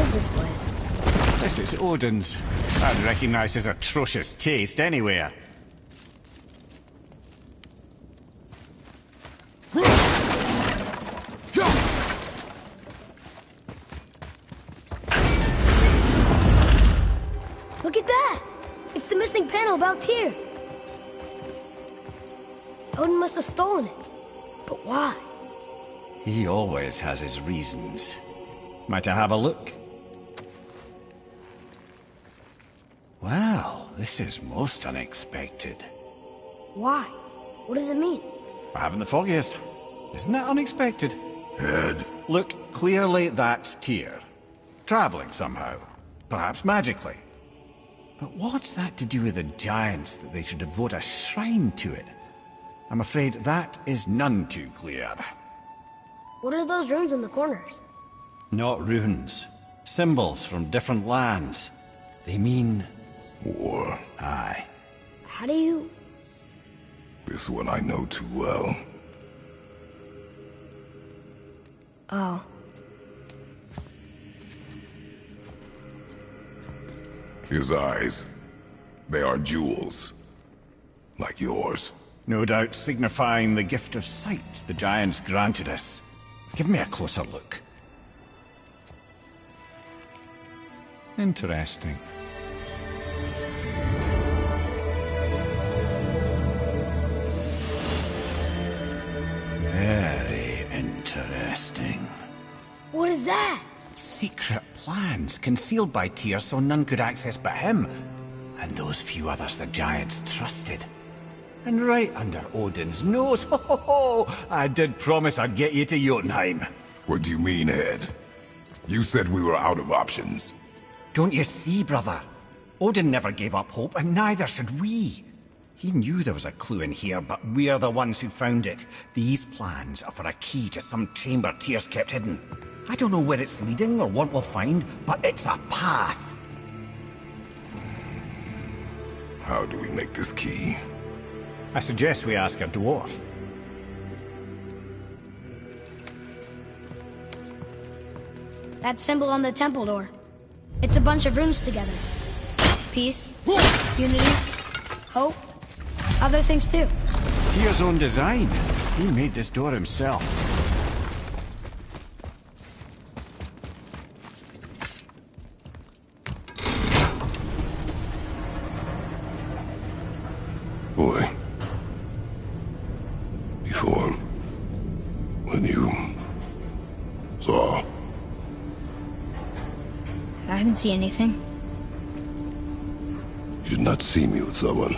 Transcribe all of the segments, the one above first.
is this place? This is Odin's. I'd recognize his atrocious taste anywhere. Look at that! It's the missing panel about Tyr. Odin must have stolen it. But why? He always has his reasons. Might I have a look? Well, this is most unexpected. Why? What does it mean? I haven't the foggiest. Isn't that unexpected? Head. Look, clearly that's Tyr. Traveling somehow. Perhaps magically. But what's that to do with the giants that they should devote a shrine to it? I'm afraid that is none too clear. What are those runes in the corners? Not runes. Symbols from different lands. They mean... War. Aye. How do you... This one I know too well. Oh. His eyes. They are jewels. Like yours. No doubt signifying the gift of sight the giants granted us. Give me a closer look. Interesting. Very interesting. What is that? Secret plans concealed by Tyr so none could access but him, and those few others the giants trusted. And right under Odin's nose, ho ho ho! I did promise I'd get you to Jotunheim. What do you mean, Head? You said we were out of options. Don't you see, brother? Odin never gave up hope, and neither should we. He knew there was a clue in here, but we're the ones who found it. These plans are for a key to some chamber Tyr's kept hidden. I don't know where it's leading or what we'll find, but it's a path. How do we make this key? I suggest we ask a dwarf. That symbol on the temple door. It's a bunch of runes together. Peace, unity, hope, other things too. Tyr's own design. He made this door himself. Boy. Before... when you... saw... I didn't see anything. You did not see me with someone.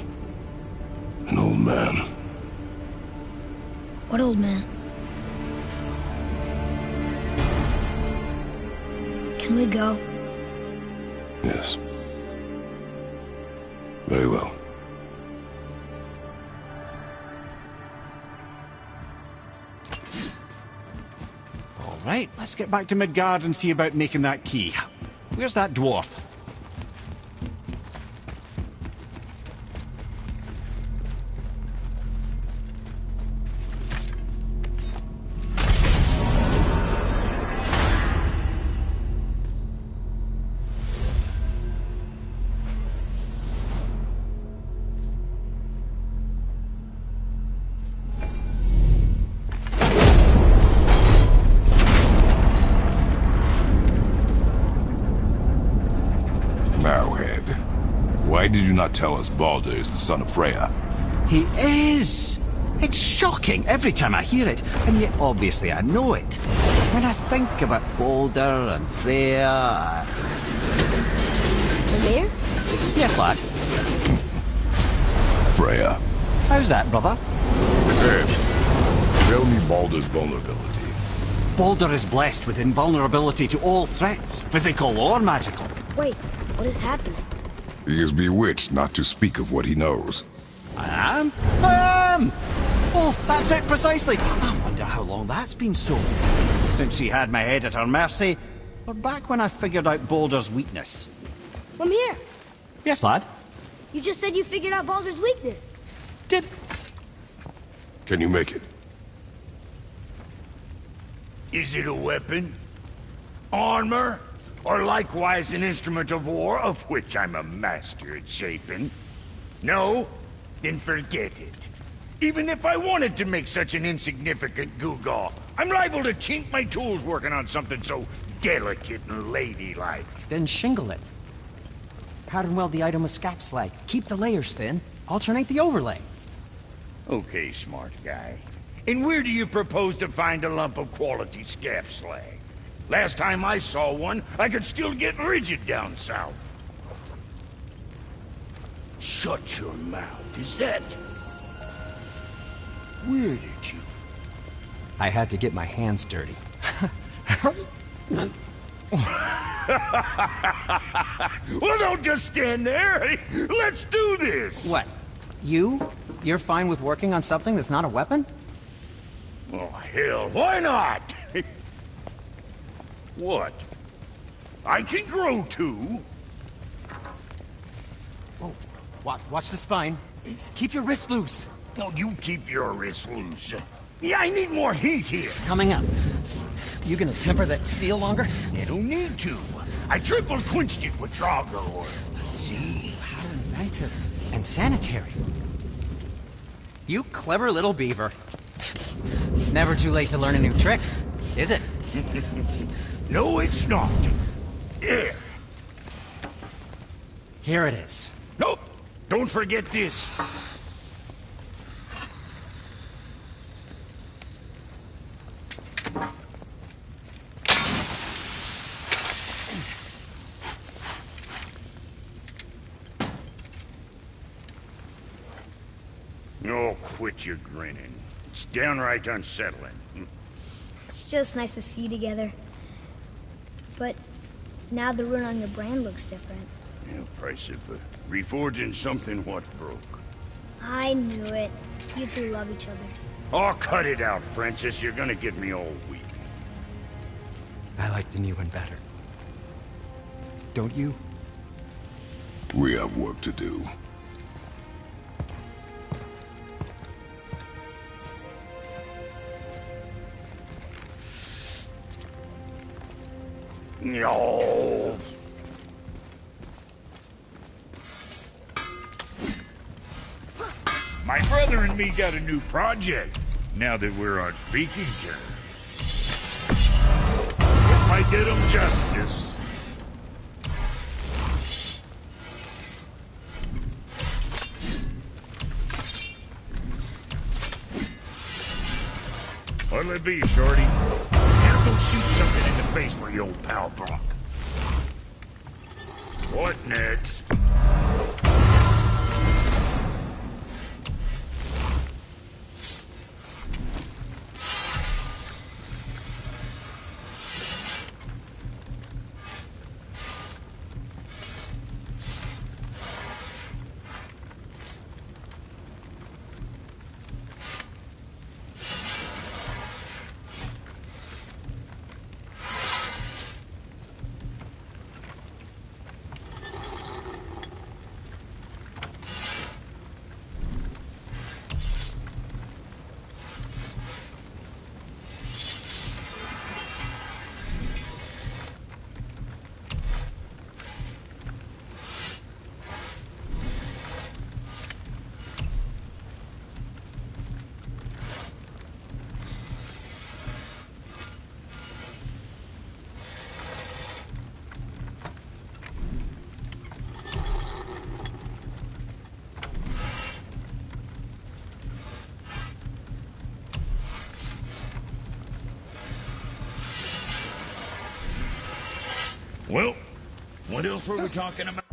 An old man. What old man? Can we go? Yes. Very well. All right, let's get back to Midgard and see about making that key. Where's that dwarf? Why did you not tell us Baldur is the son of Freya? He is! It's shocking every time I hear it, and yet obviously I know it. When I think about Baldur and Freya... Mimir? Yes, lad. Freya. How's that, brother? Ed, tell me Baldur's vulnerability. Baldur is blessed with invulnerability to all threats, physical or magical. Wait, what is happening? He is bewitched not to speak of what he knows. I am? I am! Oh, that's it precisely. I wonder how long that's been so. Since she had my head at her mercy, or back when I figured out Baldur's weakness. Mimir, Yes, lad? you just said you figured out Baldur's weakness. Did... Can you make it? Is it a weapon? Armor? Or likewise an instrument of war, of which I'm a master at shaping? No? Then forget it. Even if I wanted to make such an insignificant gewgaw, I'm liable to chink my tools working on something so delicate and ladylike. Then shingle it. Pattern weld the item with scap slag. Keep the layers thin. Alternate the overlay. Okay, smart guy. And where do you propose to find a lump of quality scap slag? Last time I saw one, I could still get rigid down south. Shut your mouth, is that... Where did you... I had to get my hands dirty. Well, don't just stand there. Let's do this. What? You're fine with working on something that's not a weapon? Oh, hell, why not? What? I can grow too. Oh, watch the spine. Keep your wrist loose. No, you keep your wrist loose. Yeah, I need more heat here. Coming up. You gonna temper that steel longer? You don't need to. I triple quenched it with Drago oil. See? How inventive. And sanitary. You clever little beaver. Never too late to learn a new trick, is it? No, it's not. There. Here it is. Nope. Don't forget this. Oh, quit your grinning. It's downright unsettling. It's just nice to see you together. But now the rune on your brand looks different. Yeah, price of reforging something what broke. I knew it. You two love each other. Oh, cut it out, Princess. You're gonna get me all weak. I like the new one better. Don't you? We have work to do. No. My brother and me got a new project, now that we're on speaking terms. If I did him justice. What'll it be, Shorty? Now go shoot something in the face for your old pal Brock. What next? Well, what else were we talking about?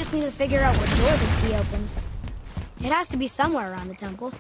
just need to figure out what door this key opens. It has to be somewhere around the temple.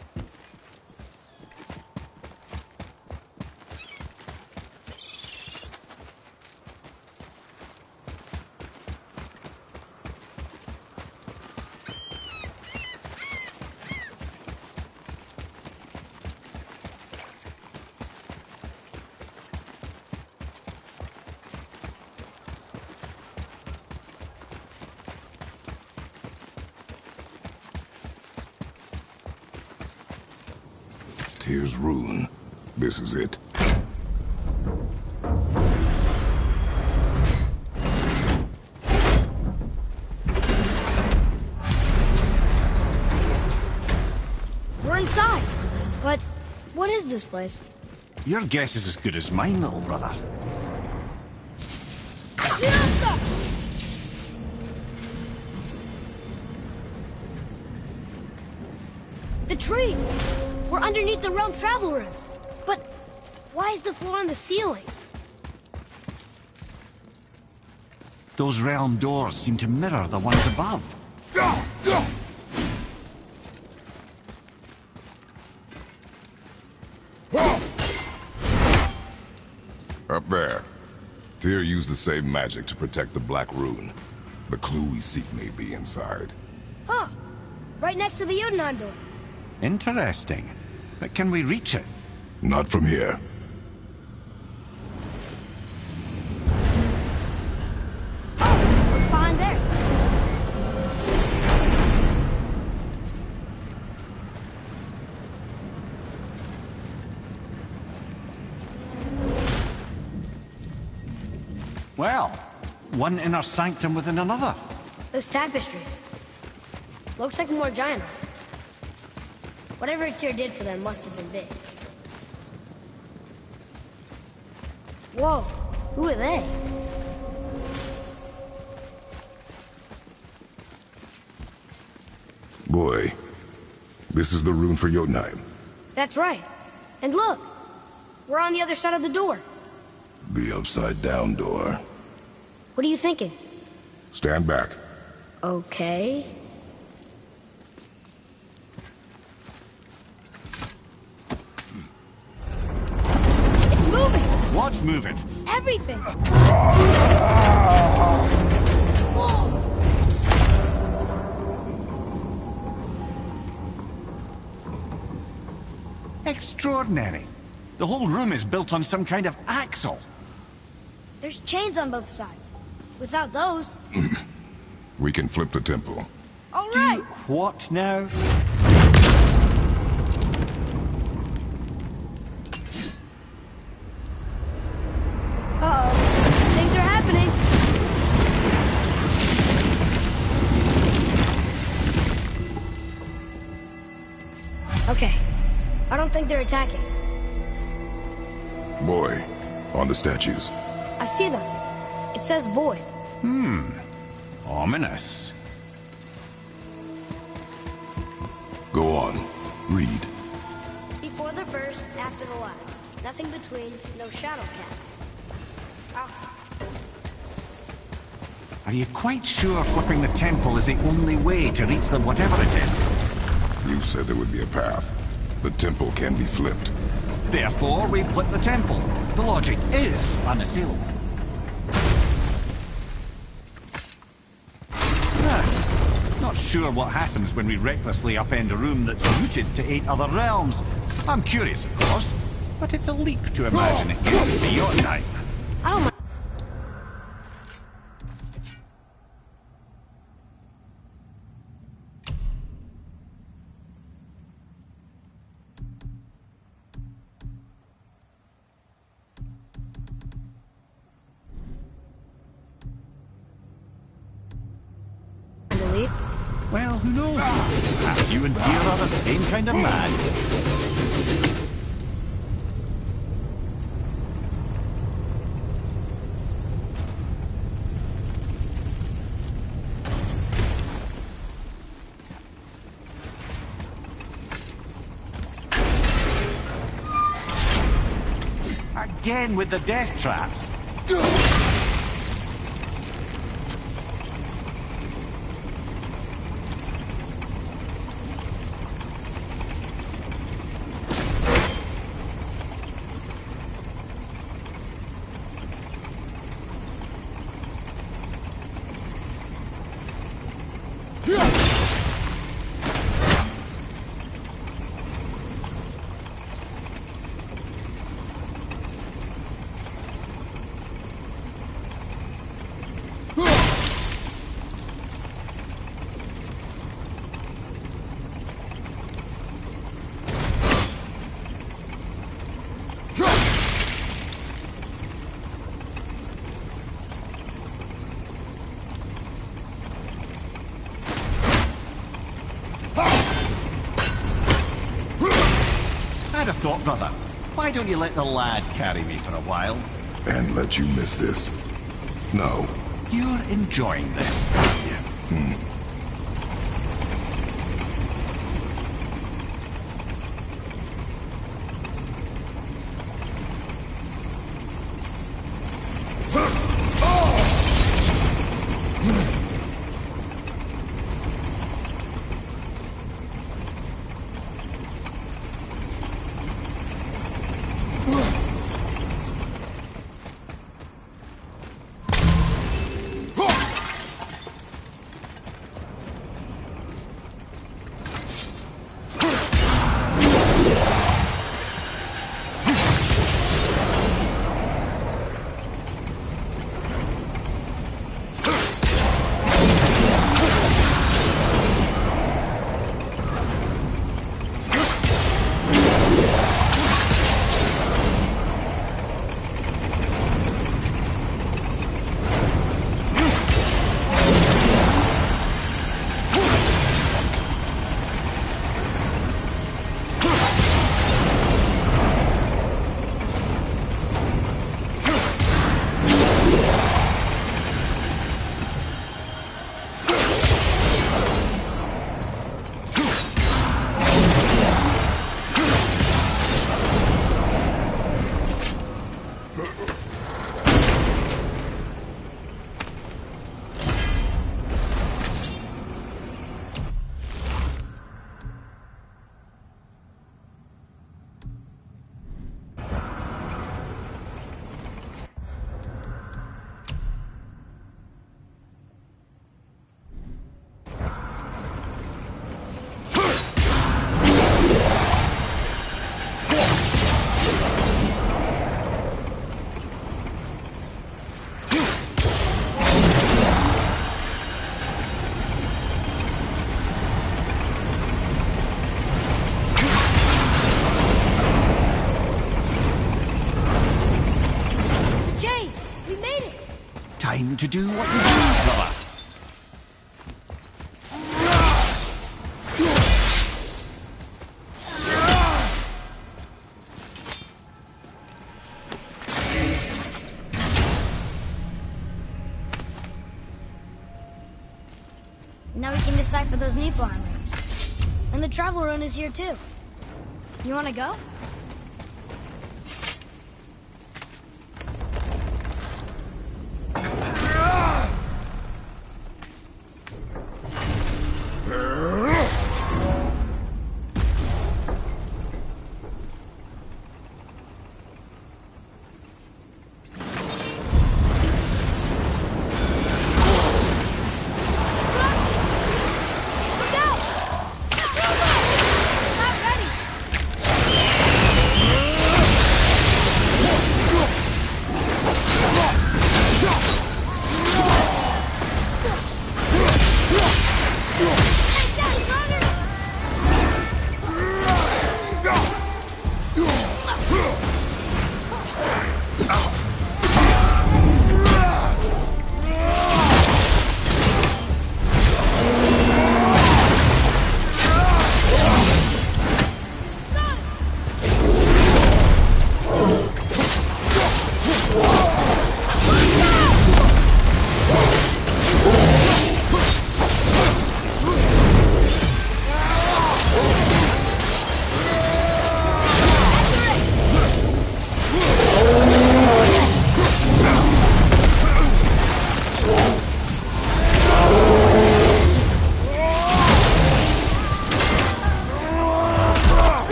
Here's Rune. This is it. We're inside. But what is this place? Your guess is as good as mine, little brother. The tree! We're underneath the realm travel room. But why is the floor on the ceiling? Those realm doors seem to mirror the ones above. Up there. Tyr used the same magic to protect the Black Rune. The clue we seek may be inside. Huh. Right next to the Jotunheim door. Interesting. But can we reach it? Not from here. Oh, what's behind there? Well, one inner sanctum within another. Those tapestries. Looks like more giant art. Whatever Tyr did for them must have been big. Whoa, who are they? Boy, this is the rune for Jotunheim. That's right. And look, we're on the other side of the door. The upside-down door. What are you thinking? Stand back. Okay. It's moving! What's moving? Everything! Whoa! Extraordinary. The whole room is built on some kind of axle. There's chains on both sides. Without those... We can flip the temple. All right! What now? Uh-oh. Things are happening. Okay. I don't think they're attacking. Boy, on the statues. I see them. It says void. Ominous. Go on. Read. Before the first, after the last. Nothing between, no shadow cast. Are you quite sure flipping the temple is the only way to reach them, whatever it is? You said there would be a path. The temple can be flipped. Therefore, we flip the temple. The logic is unassailable. Not sure what happens when we recklessly upend a room that's rooted to 8 other realms. I'm curious, of course, but it's a leap to imagine it used to be Jotunheim. I don't mind. Well, who knows? Perhaps you and Tyr are the same kind of man. Again with the death traps. stop, brother. Why don't you let the lad carry me for a while? And let you miss this? No. You're enjoying this, aren't you? Time to do what you do, brother. Now we can decipher those Niflheim rings. And the travel rune is here too. You wanna go?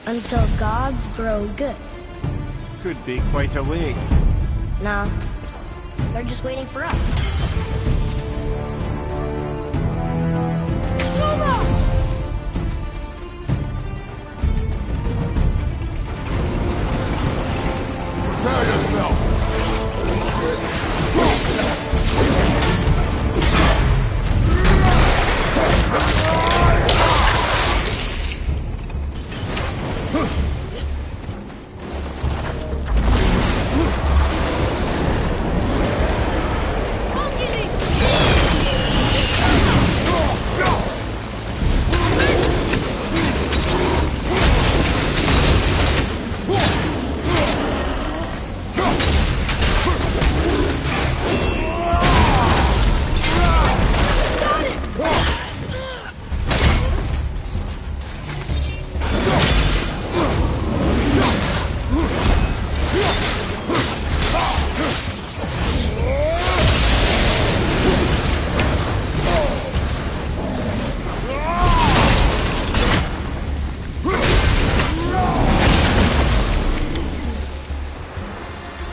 Until gods grow good. Could be quite a way. Nah, they're just waiting for us. Prepare yourself!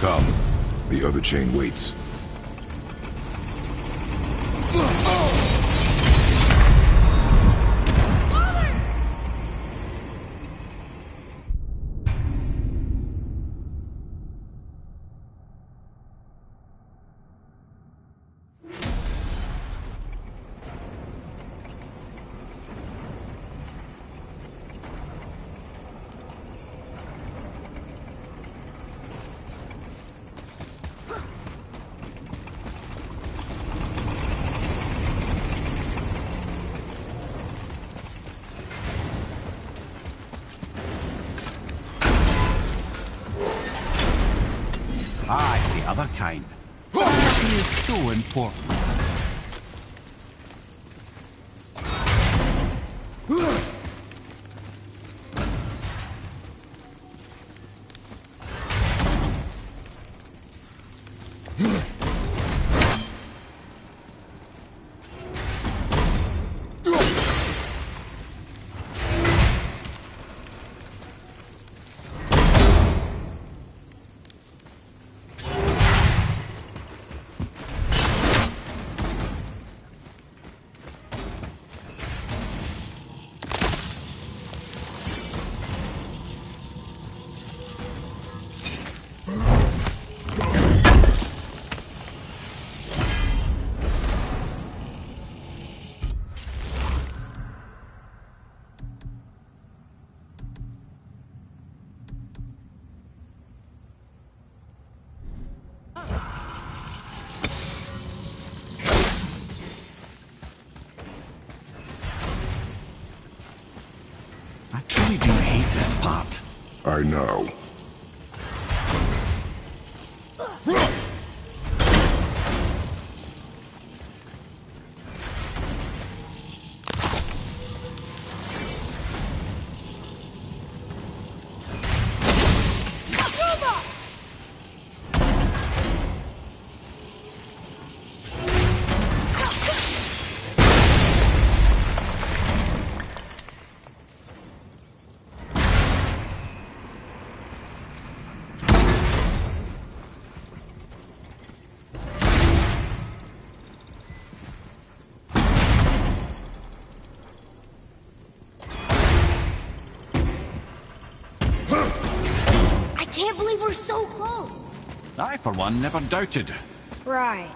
Come. The other chain waits. Ah, it's the other kind. It is so important. I truly do hate this part. I know. I can't believe we're so close. I, for one, never doubted. Right.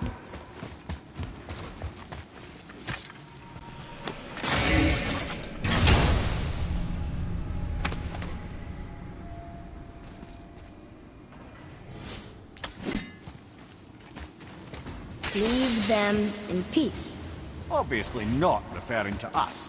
Leave them in peace. Obviously not referring to us.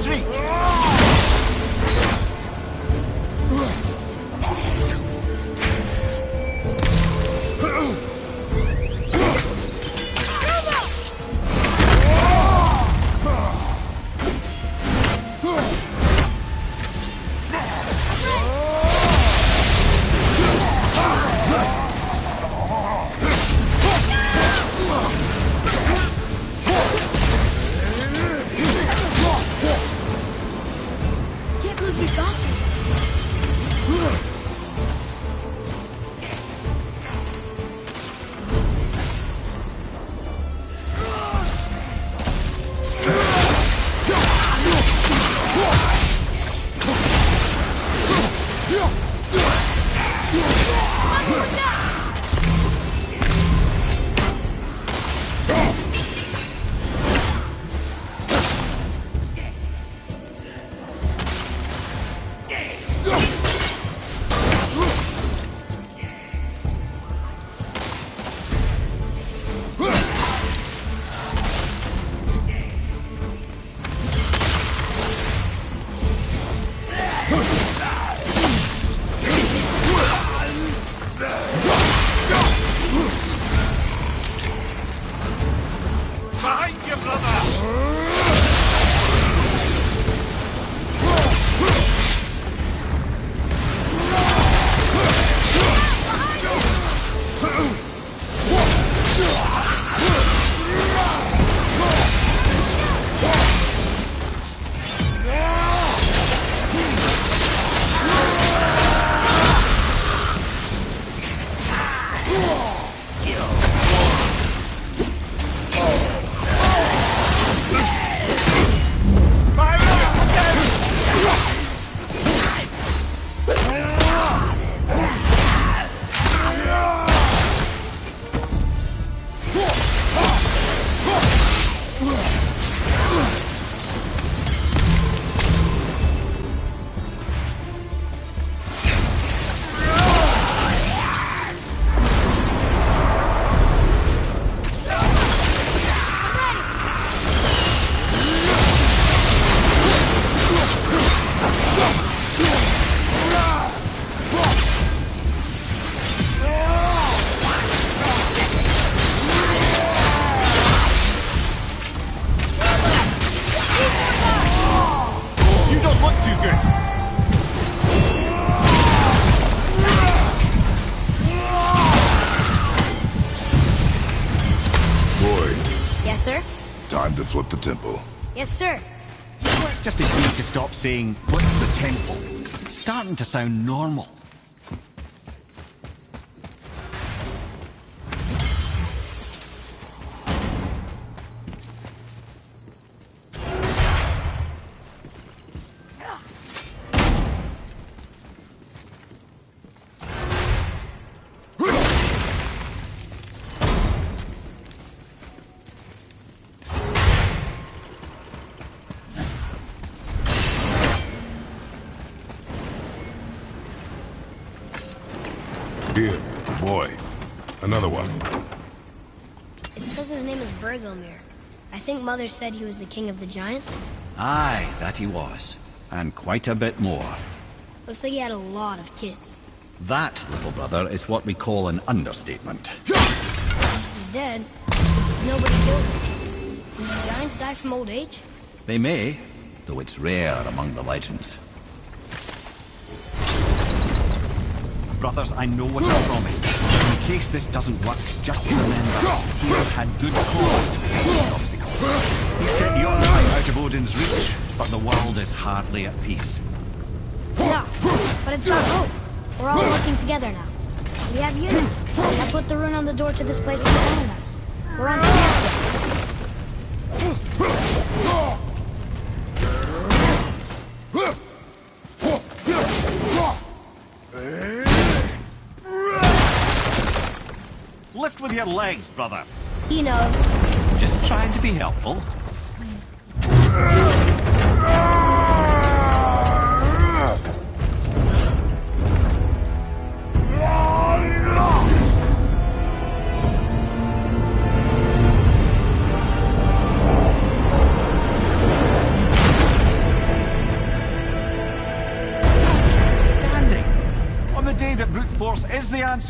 Retreat! Can't believe we got here. Behind you, brother! Yes, sir? Time to flip the temple. Yes, sir. Let's just agree to stop saying, flip the temple. It's starting to sound normal. Here, boy. Another one. It says his name is Bergelmir. I think Mother said he was the king of the giants. Aye, that he was. And quite a bit more. Looks like he had a lot of kids. That, little brother, is what we call an understatement. He's dead. Nobody killed him. Did the giants die from old age? They may, though it's rare among the legends. Brothers, I know what I promised. In case this doesn't work, just remember, Tyr had good cause to face these obstacles. He's kept Jotunheim out of Odin's reach, but the world is hardly at peace. No, but it's got hope. We're all working together now. We have unity. That's what the rune on the door to this place is telling us. We're on together. Lift with your legs, brother. He knows. Just trying to be helpful.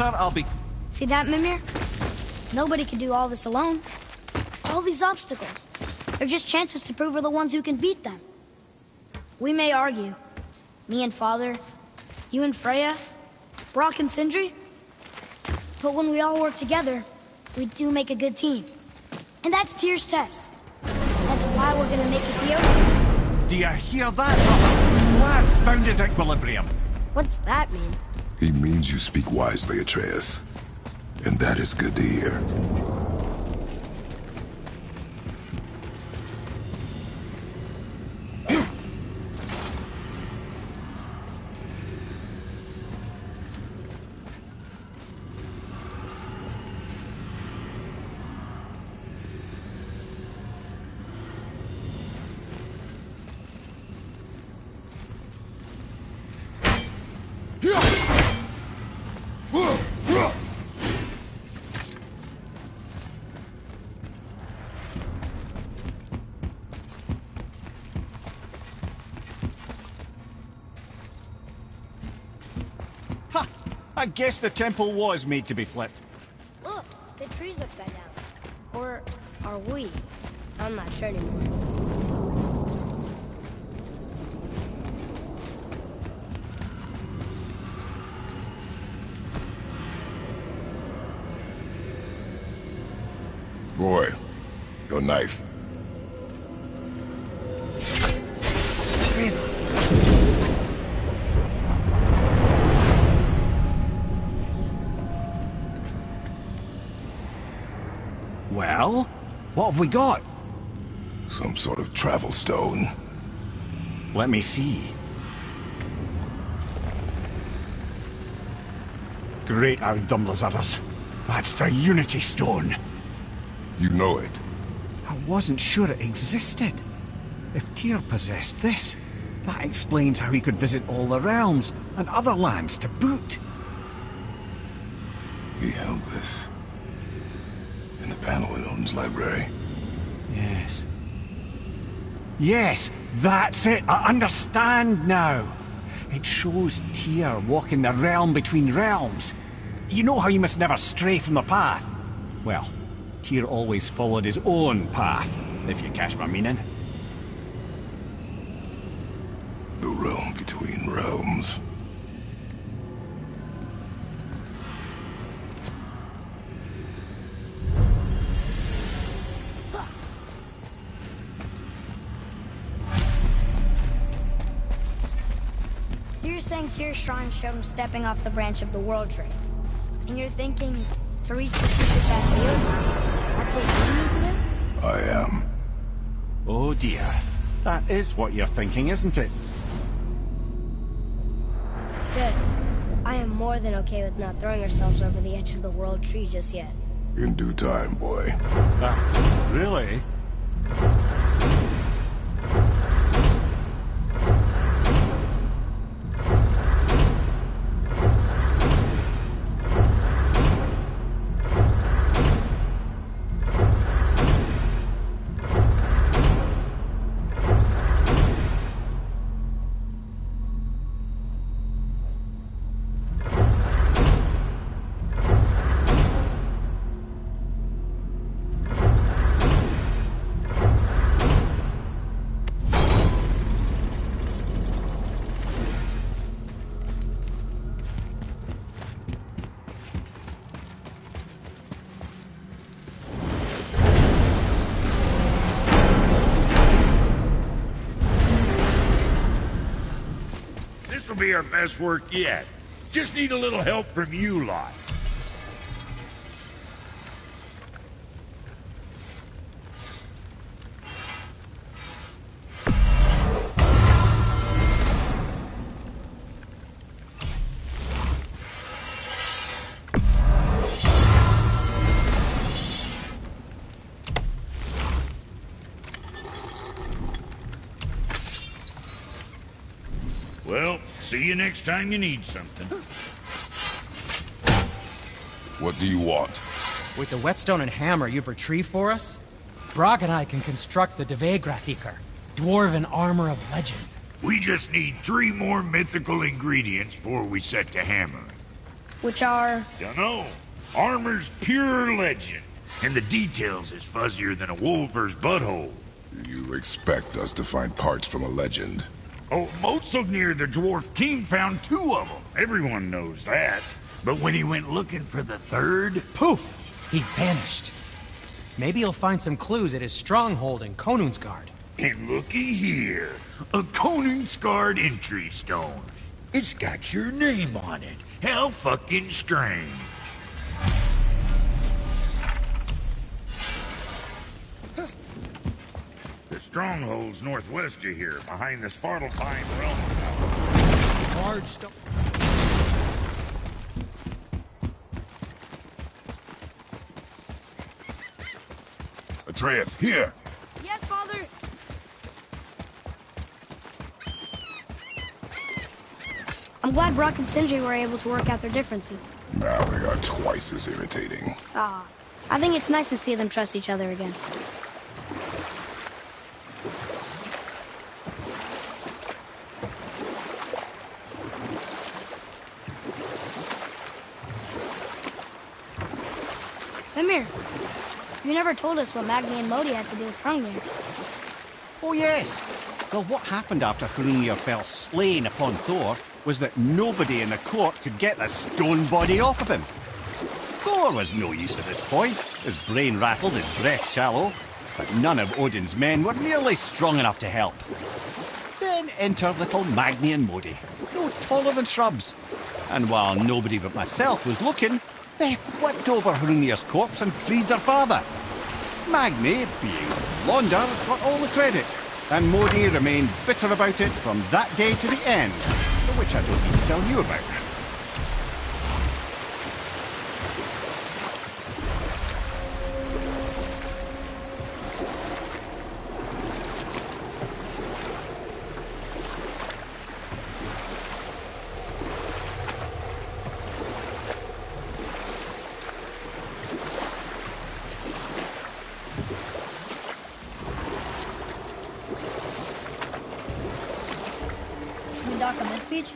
sir, I'll be... See that, Mimir? Nobody can do all this alone. All these obstacles. They're just chances to prove we're the ones who can beat them. We may argue. Me and Father, you and Freya, Brock and Sindri. But when we all work together, we do make a good team. And that's Tyr's test. That's why we're gonna make it here. Do you hear that, brother? Lad's found his equilibrium. What's that mean? He means you speak wisely, Atreus. And that is good to hear. I guess the temple was made to be flipped. Look, the tree's upside down. Or are we? I'm not sure anymore. Boy, your knife. Well, what have we got? Some sort of travel stone. Let me see. Great Outdumblers. That's the Unity Stone. You know it. I wasn't sure it existed. If Tyr possessed this, that explains how he could visit all the realms and other lands to boot. He held this. In the panel in Odin's library. Yes. Yes, that's it. I understand now. It shows Tyr walking the realm between realms. You know how you must never stray from the path? Well, Tyr always followed his own path, if you catch my meaning. The realm between realms. So you're saying Tyr's shrine showed him stepping off the branch of the World Tree. And you're thinking to reach the secret path field? That's what you need to do? I am. Oh dear. That is what you're thinking, isn't it? Good. I am more than okay with not throwing ourselves over the edge of the World Tree just yet. In due time, boy. Really? This'll be our best work yet. Just need a little help from you lot. Well, see you next time you need something. What do you want? With the whetstone and hammer you've retrieved for us, Brog and I can construct the Devegrathikar, dwarven armor of legend. We just need 3 more mythical ingredients before we set to hammering. Which are... Dunno. Armor's pure legend, and the details is fuzzier than a wolver's butthole. You expect us to find parts from a legend? Oh, Motsognir the Dwarf King found 2 of them. Everyone knows that. But when he went looking for the 3rd... Poof! He vanished. Maybe he'll find some clues at his stronghold in Konungsgard. And looky here. A Konungsgard entry stone. It's got your name on it. How fucking strange. The stronghold's northwest of here, behind the Svartalfheim realm tower. Large stone. Atreus, here! Yes, Father? I'm glad Brock and Sindri were able to work out their differences. Now they are twice as irritating. Ah, I think it's nice to see them trust each other again. Mimir, you never told us what Magni and Modi had to do with Hrungnir. Oh yes. Well, what happened after Hrungnir fell slain upon Thor was that nobody in the court could get the stone body off of him. Thor was no use at this point, his brain rattled, his breath shallow, but none of Odin's men were nearly strong enough to help. Then enter little Magni and Modi, no taller than shrubs. And while nobody but myself was looking, they flipped over Hrungnir's corpse and freed their father. Magni, being Launder, got all the credit, and Modi remained bitter about it from that day to the end, which I don't need to tell you about. Should we dock on this beach?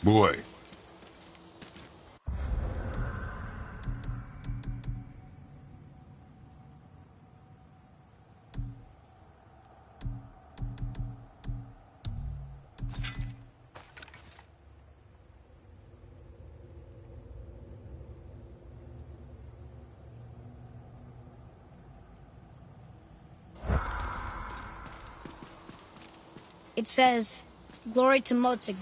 Boy. It says, "Glory to Motsognir,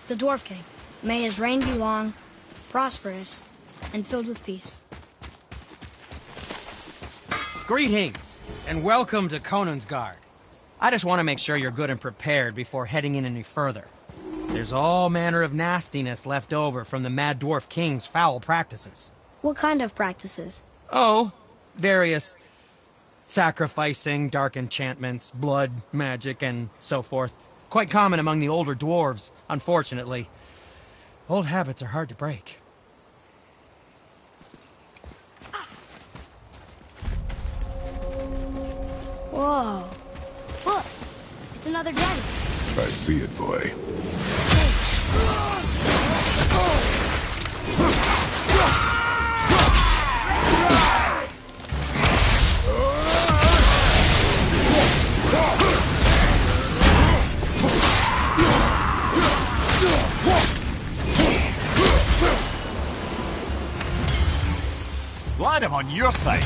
the Dwarf King. May his reign be long, prosperous, and filled with peace." Greetings, and welcome to Konungsgard. I just want to make sure you're good and prepared before heading in any further. There's all manner of nastiness left over from the Mad Dwarf King's foul practices. What kind of practices? Oh, various Sacrificing, dark enchantments, blood, magic, and so forth. Quite common among the older dwarves, unfortunately. Old habits are hard to break. Whoa. Look, it's another dragon. I see it, boy. Glad I'm on your side.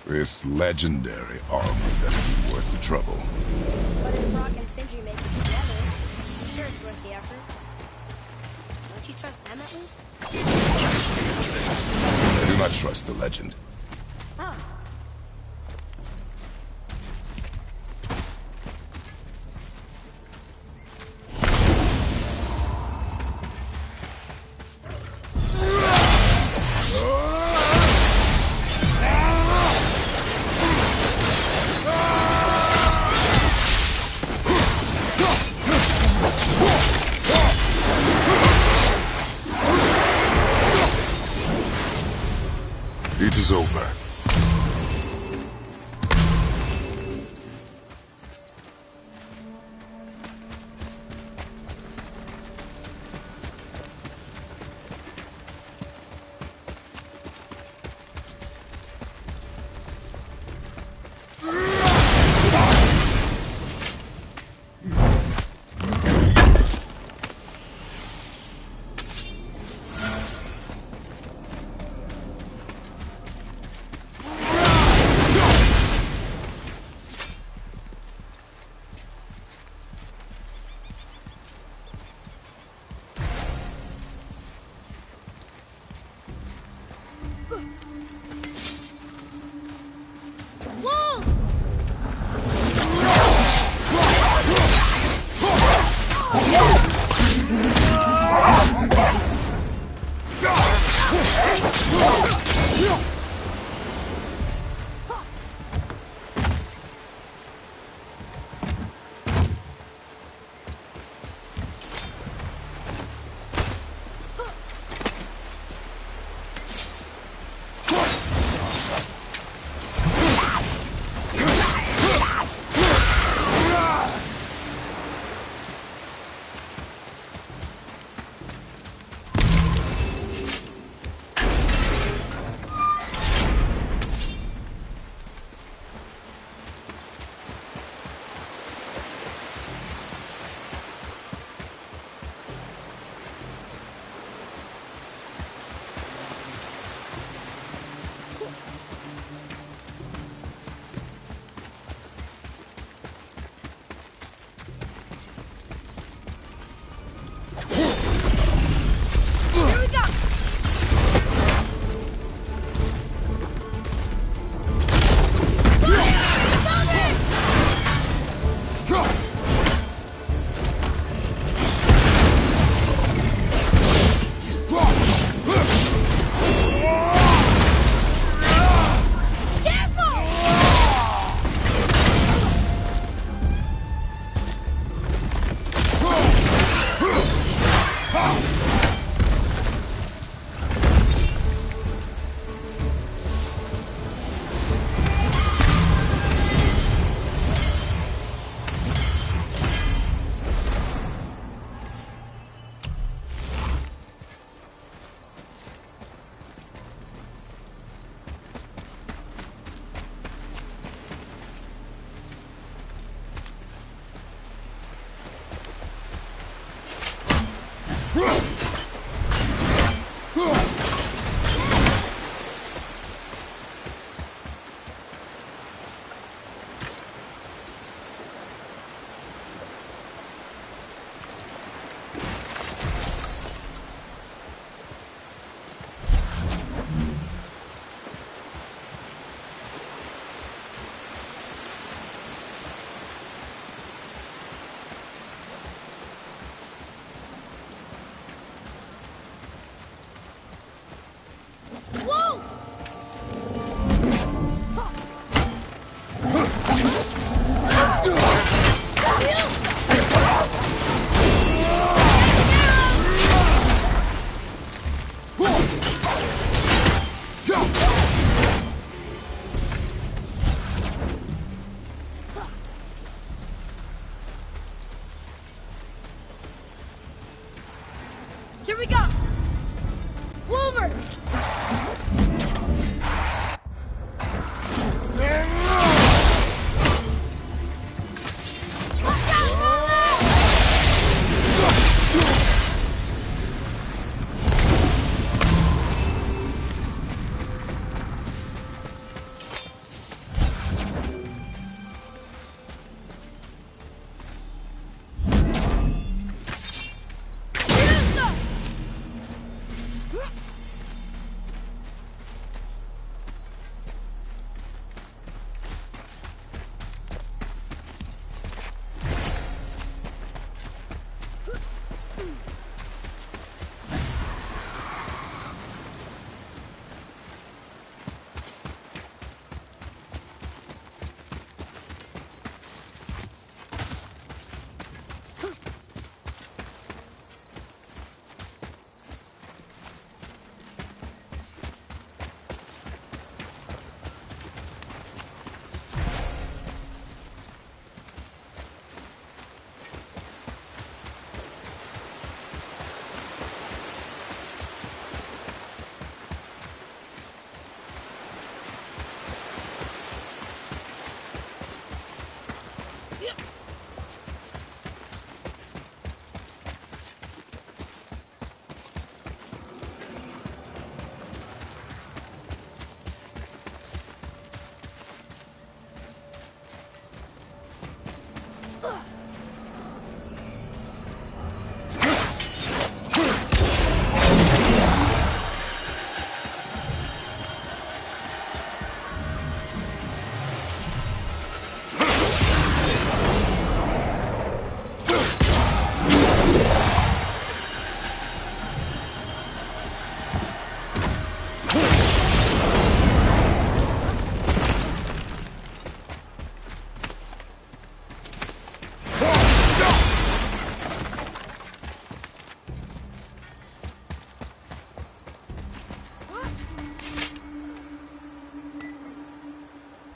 This legendary armor better be worth the trouble. But if Brock and Sindri make it together, I'm sure it's worth the effort. Don't you trust them at least? I do not trust the legend. Oh. It is over.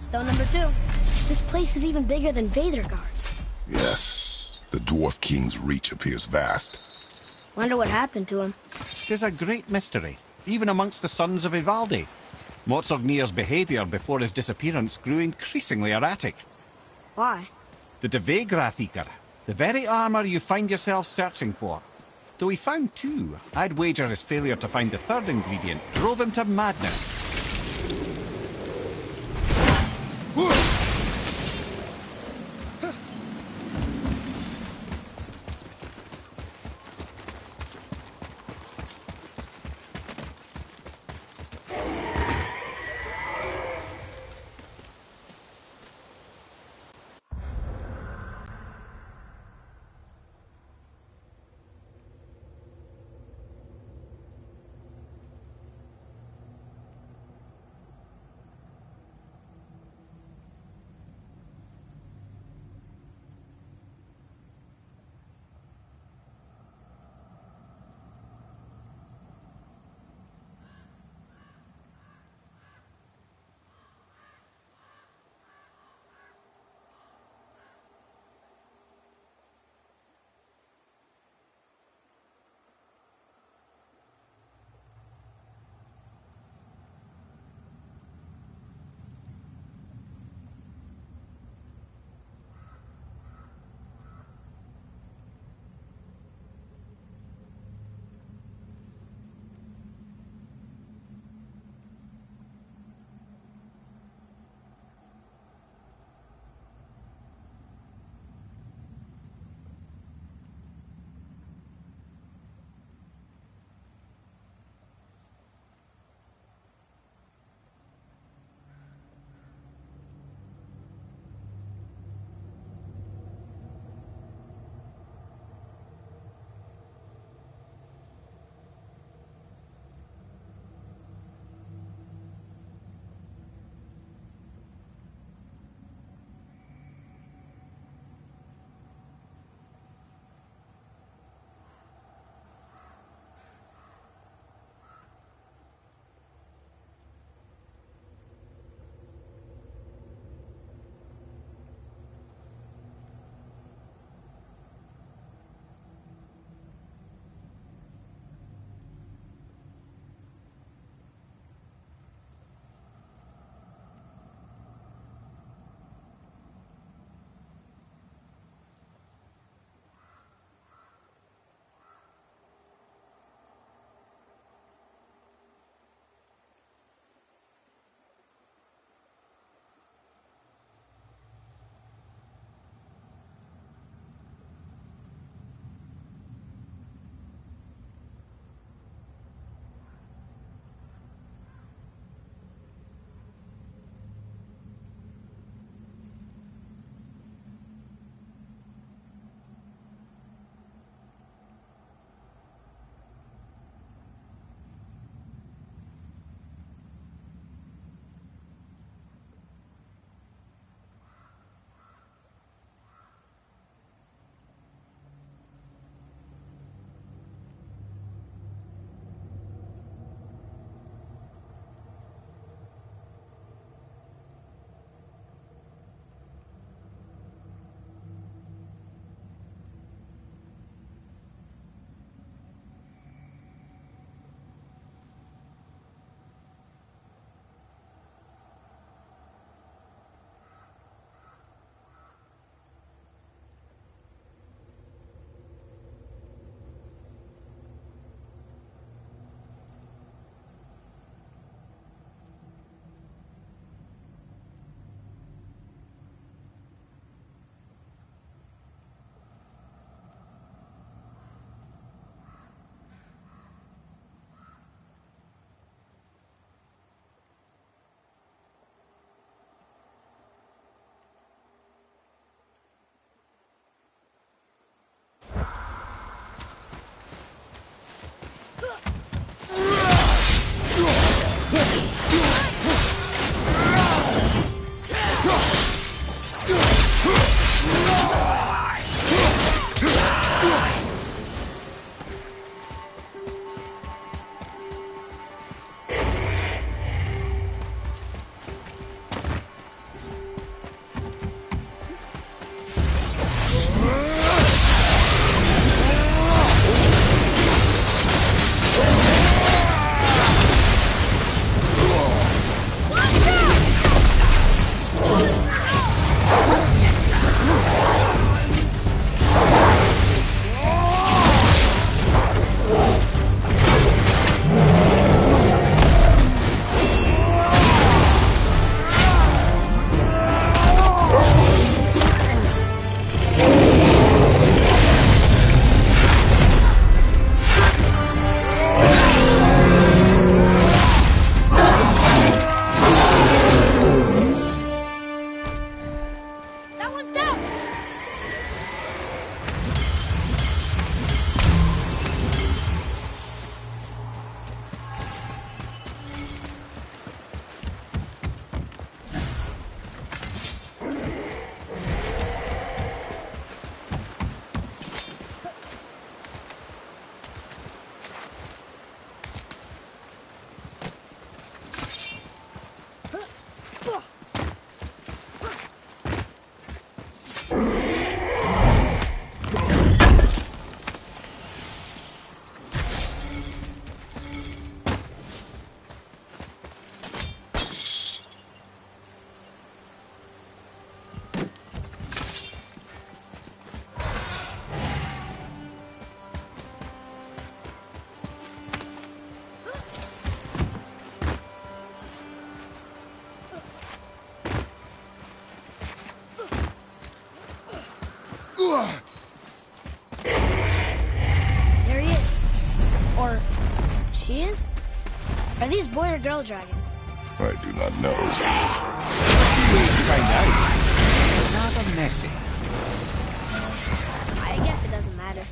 Stone number 2. This place is even bigger than Vadergard. Yes. The Dwarf King's reach appears vast. Wonder what happened to him. Tis a great mystery, even amongst the sons of Ivaldi. Motsognir's behaviour before his disappearance grew increasingly erratic. Why? The Devegrathikr, the very armour you find yourself searching for. Though he found 2, I'd wager his failure to find the 3rd ingredient drove him to madness. boy or girl dragons? I do not know. Find out. Rather messy. I guess it doesn't matter.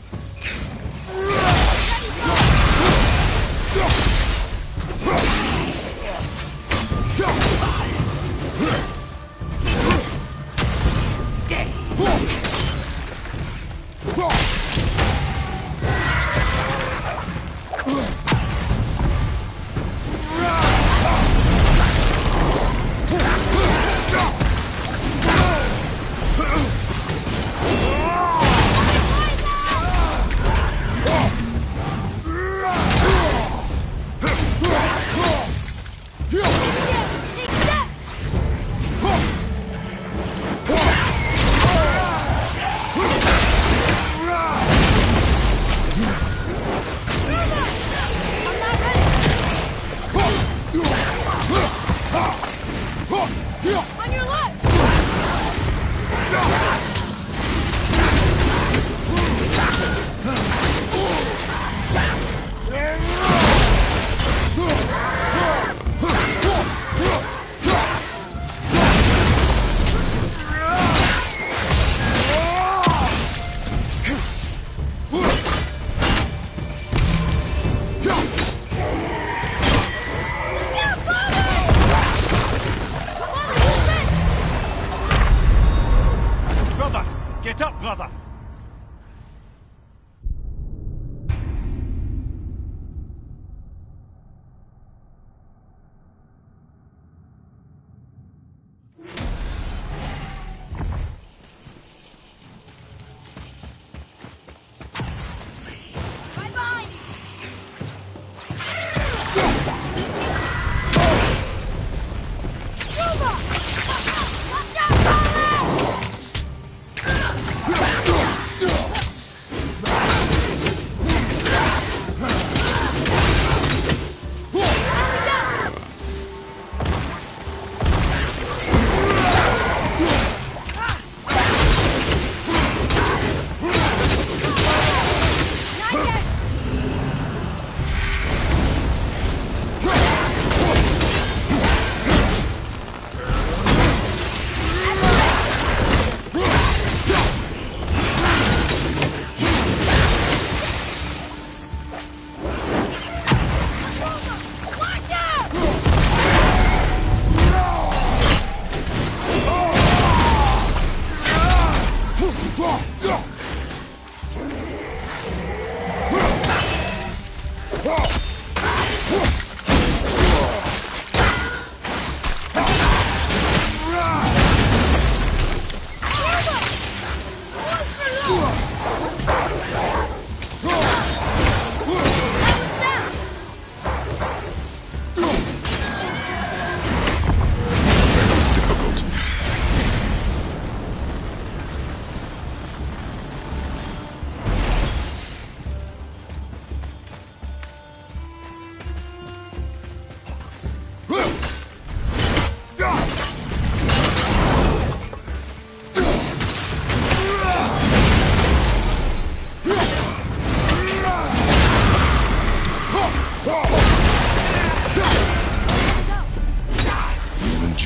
Get up, brother!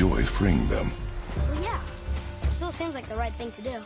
Enjoy freeing them. Well, yeah. It still seems like the right thing to do.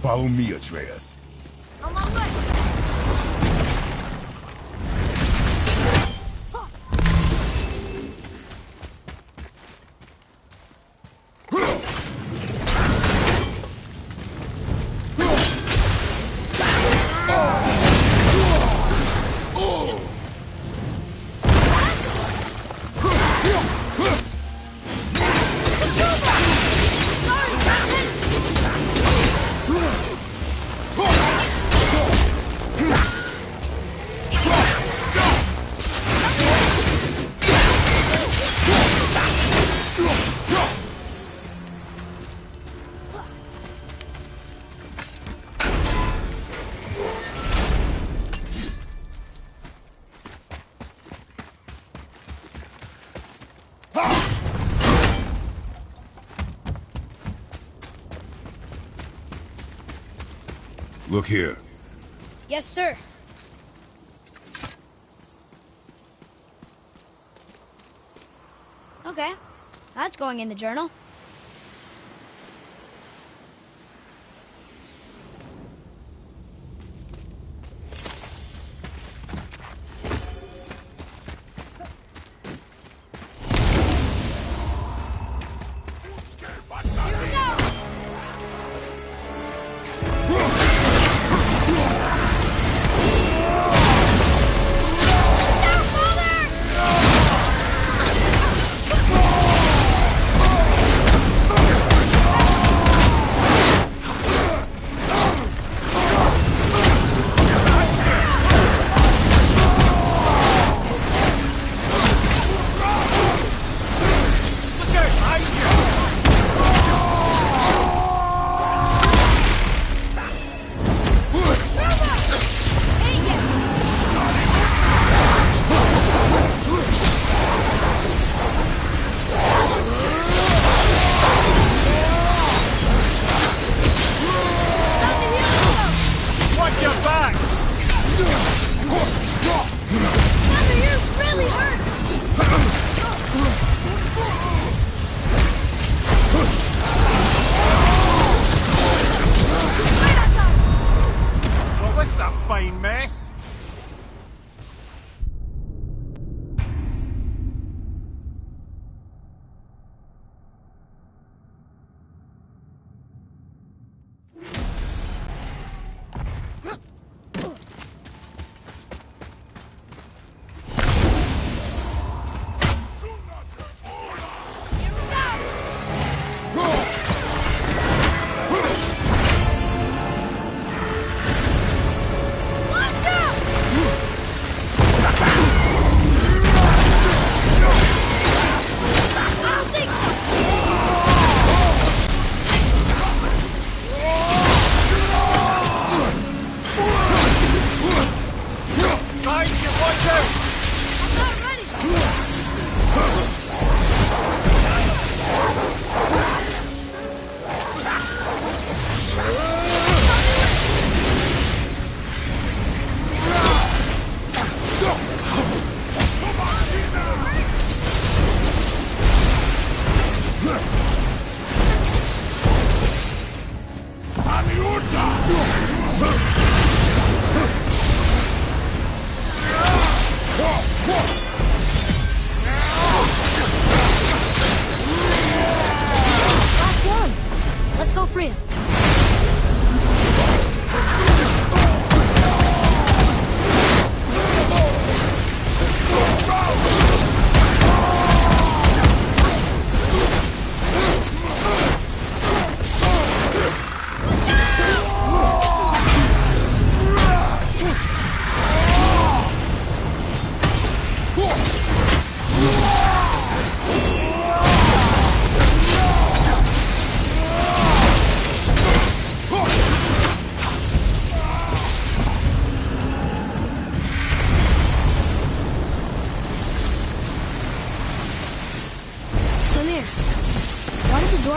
Follow me, Atreus. On my way. Look here. Yes, sir. Okay. That's going in the journal.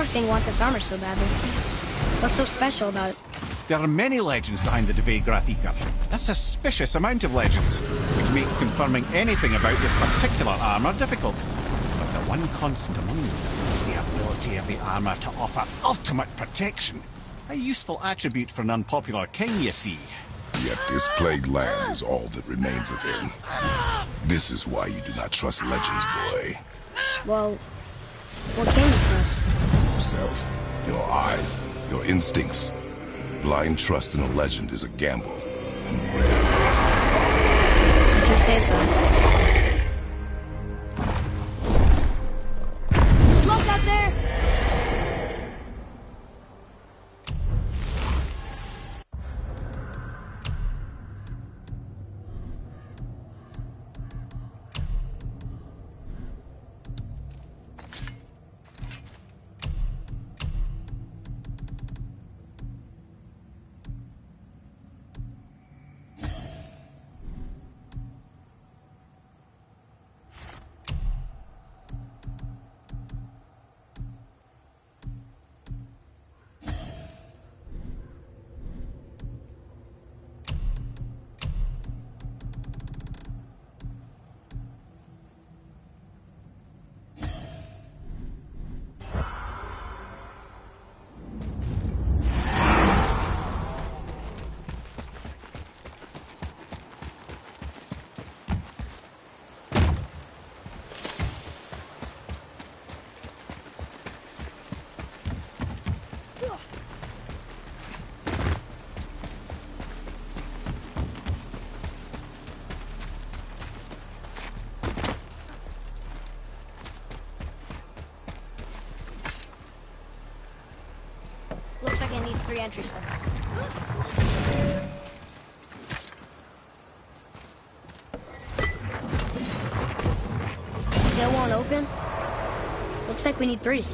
Thing want this armor so badly? What's so special about it? There are many legends behind the Dve Grathikar. A suspicious amount of legends, which makes confirming anything about this particular armor difficult. But the one constant among them is the ability of the armor to offer ultimate protection. A useful attribute for an unpopular king, you see. Yet this plagued land is all that remains of him. This is why you do not trust legends, boy. Well, what can you trust? Yourself, your eyes, your instincts. Blind trust in a legend is a gamble, and rare. If you say so. Look out there! Looks like it needs 3 entry stones. Still won't open? Looks like we need 3.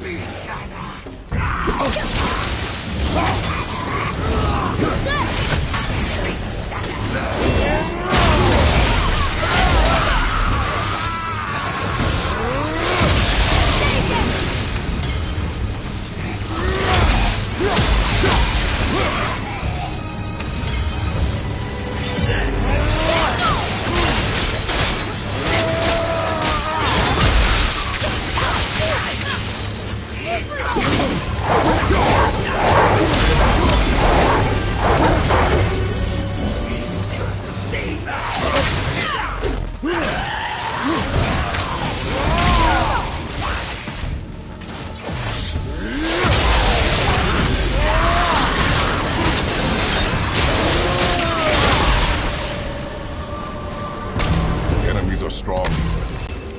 Strong.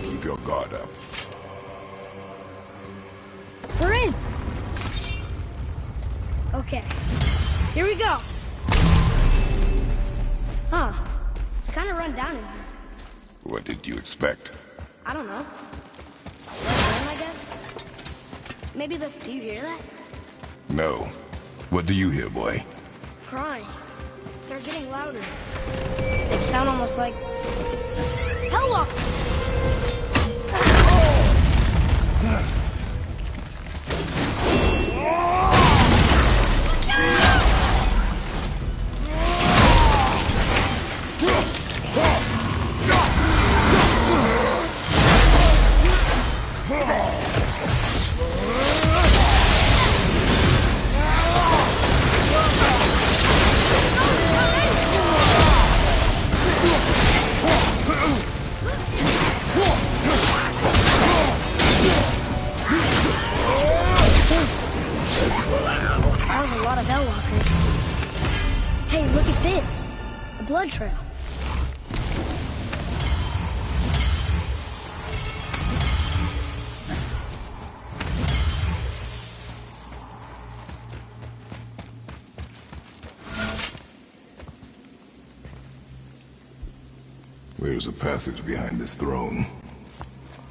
Keep your guard up. We're in. Okay. Here we go. Huh. It's kind of run down in here. What did you expect? I don't know. Rain, I guess? Maybe the... Do you hear that? No. What do you hear, boy? Crying. They're getting louder. They sound almost like... Hellwalkers! Blood trail. There's a passage behind this throne.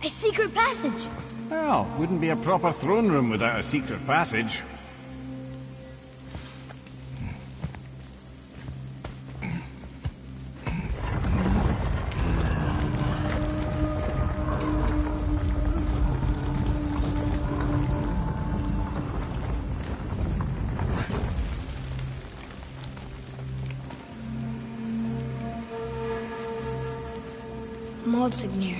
A secret passage! Well, wouldn't be a proper throne room without a secret passage. Mordsignir.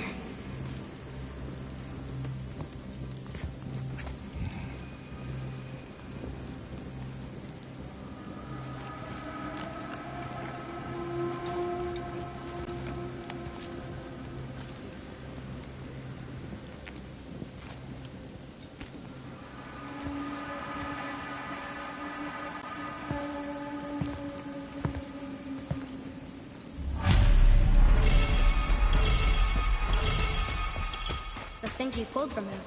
things you pulled from him.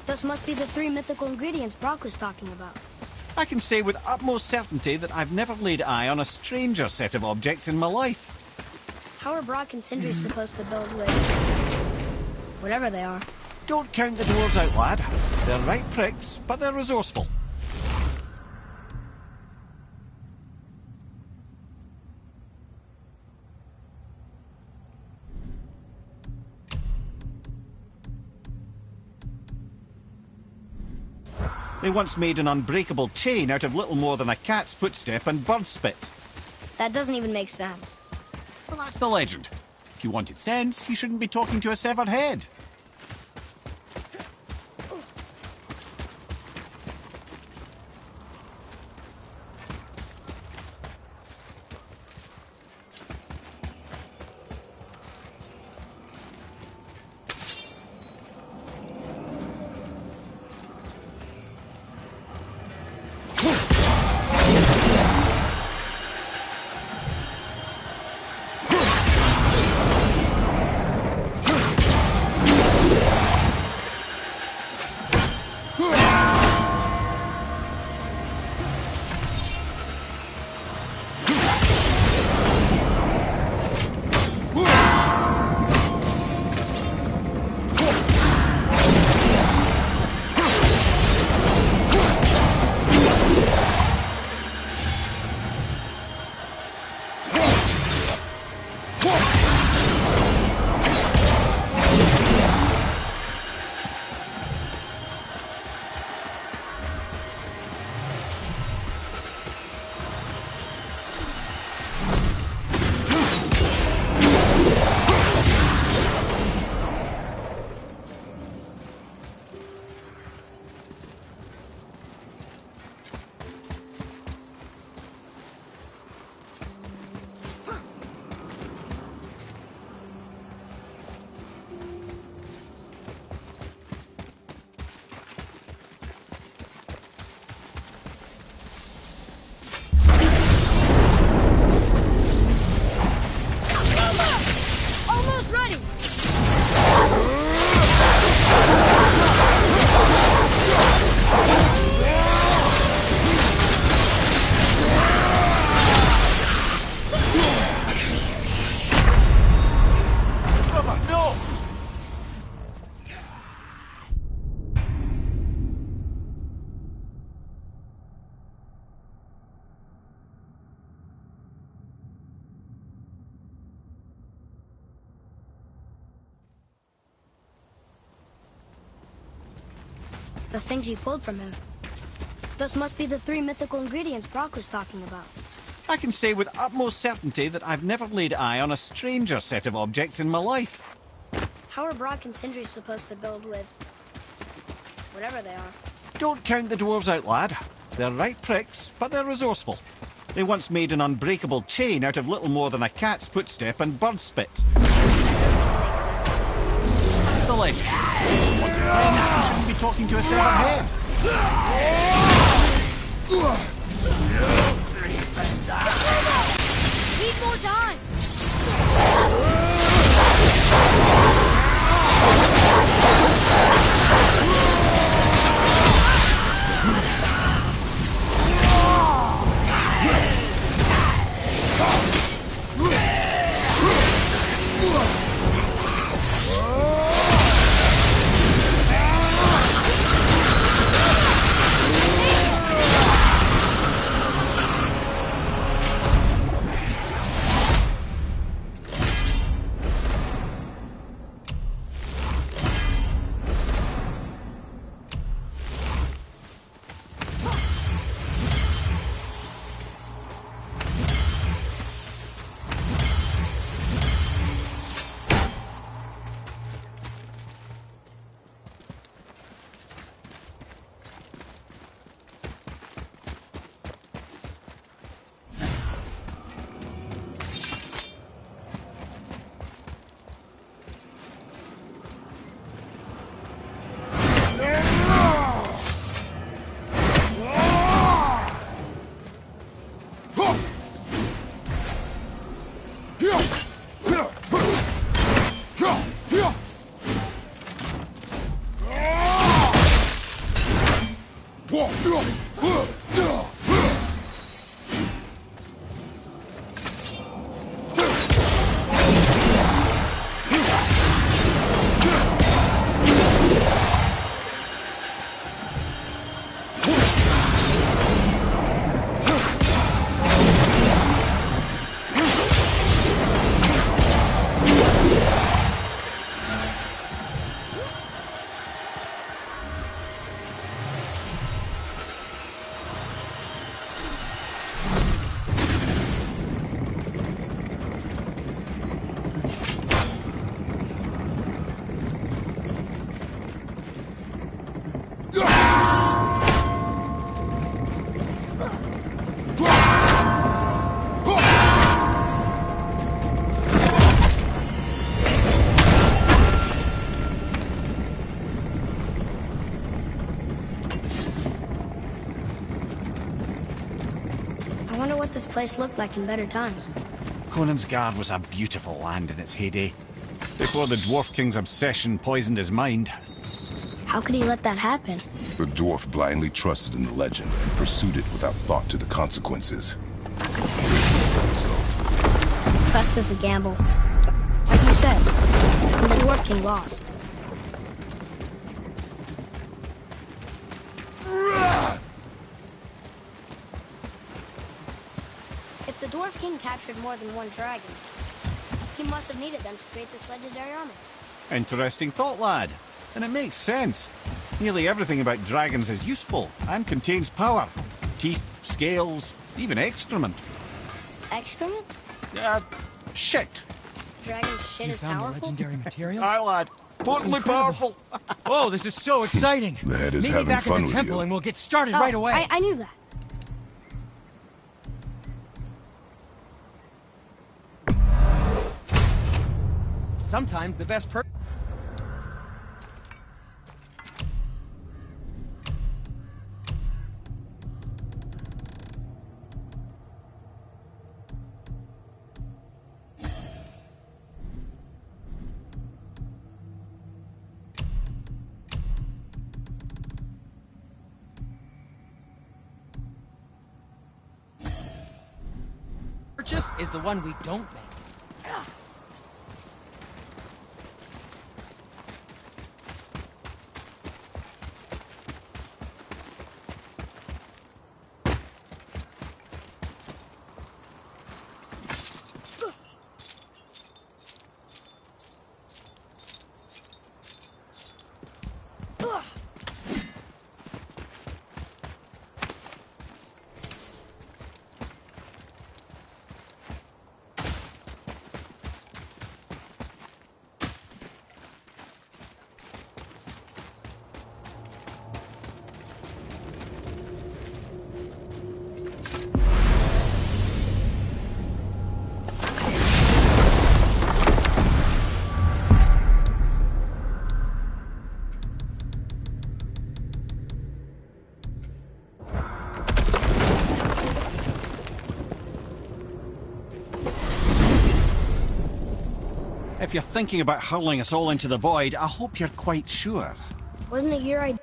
Those must be the 3 mythical ingredients Brock was talking about. I can say with utmost certainty that I've never laid eye on a stranger set of objects in my life. How are Brock and Sindri supposed to build with... whatever they are? Don't count the dwarves out, lad. They're right pricks, but they're resourceful. They once made an unbreakable chain out of little more than a cat's footstep and bird spit. That doesn't even make sense. Well, that's the legend. If you wanted sense, you shouldn't be talking to a severed head. The things you pulled from him. Those must be the 3 mythical ingredients Brock was talking about. I can say with utmost certainty that I've never laid eye on a stranger set of objects in my life. How are Brock and Sindri supposed to build with... whatever they are? Don't count the dwarves out, lad. They're right pricks, but they're resourceful. They once made an unbreakable chain out of little more than a cat's footstep and bird spit. That's the legend. If you wanted sense, you shouldn't be talking to a severed head. Need more time! I wonder what this place looked like in better times. Conan's Guard was a beautiful land in its heyday. Before the Dwarf King's obsession poisoned his mind. How could he let that happen? The dwarf blindly trusted in the legend and pursued it without thought to the consequences. This is the result. Trust is a gamble. Like you said, and the Dwarf King lost. If the Dwarf King captured more than one dragon, he must have needed them to create this legendary armor. Interesting thought, lad. And it makes sense. Nearly everything about dragons is useful and contains power. Teeth, scales, even excrement. Excrement? Shit. Dragon shit is Found the powerful? legendary materials? Aye, lad. Potently powerful. Oh, this is so exciting! The head is Meet me having back fun at the with temple you. and we'll get started Oh, right away. I knew that. Sometimes the best purchase is the one we don't make. If you're thinking about hurling us all into the void, I hope you're quite sure. Wasn't it your idea?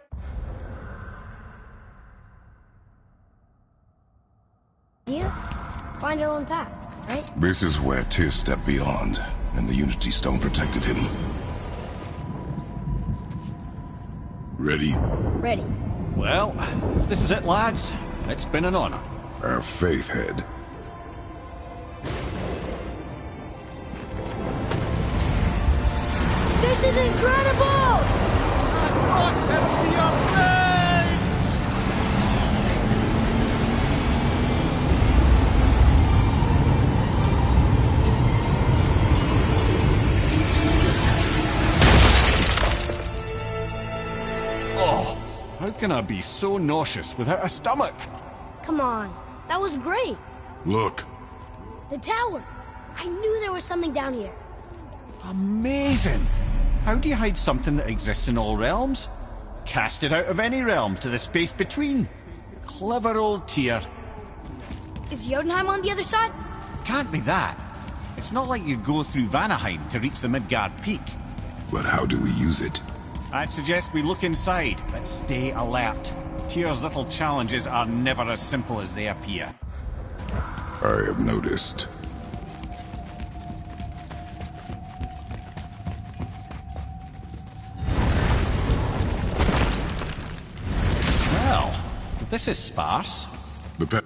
Find our own path, right? This is where Tyr stepped beyond, and the Unity Stone protected him. Ready? Ready. Well, if this is it, lads, it's been an honor. Our faith head. This is incredible! Oh, how can I be so nauseous without a stomach? Come on, that was great. Look. The tower. I knew there was something down here. Amazing! How do you hide something that exists in all realms? Cast it out of any realm to the space between. Clever old Tyr. Is Jotunheim on the other side? Can't be that. It's not like you go through Vanaheim to reach the Midgard Peak. But how do we use it? I'd suggest we look inside, but stay alert. Tyr's little challenges are never as simple as they appear. I have noticed. Well, this is sparse. The pet.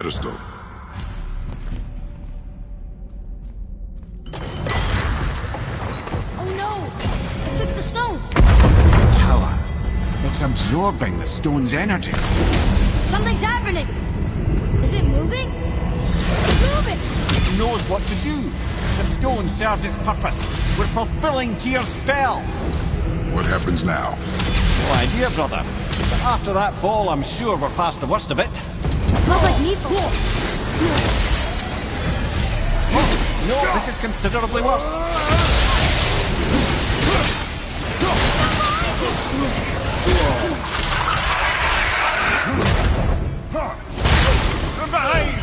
microscope. Oh no! It took the stone! Tower. It's absorbing the stone's energy. Something's happening! Is it moving? It's moving! It knows what to do. The stone served its purpose. We're fulfilling Tyr's spell. What happens now? No idea, brother. But after that fall, I'm sure we're past the worst of it. Smells like Needful. No, this is considerably worse. From behind!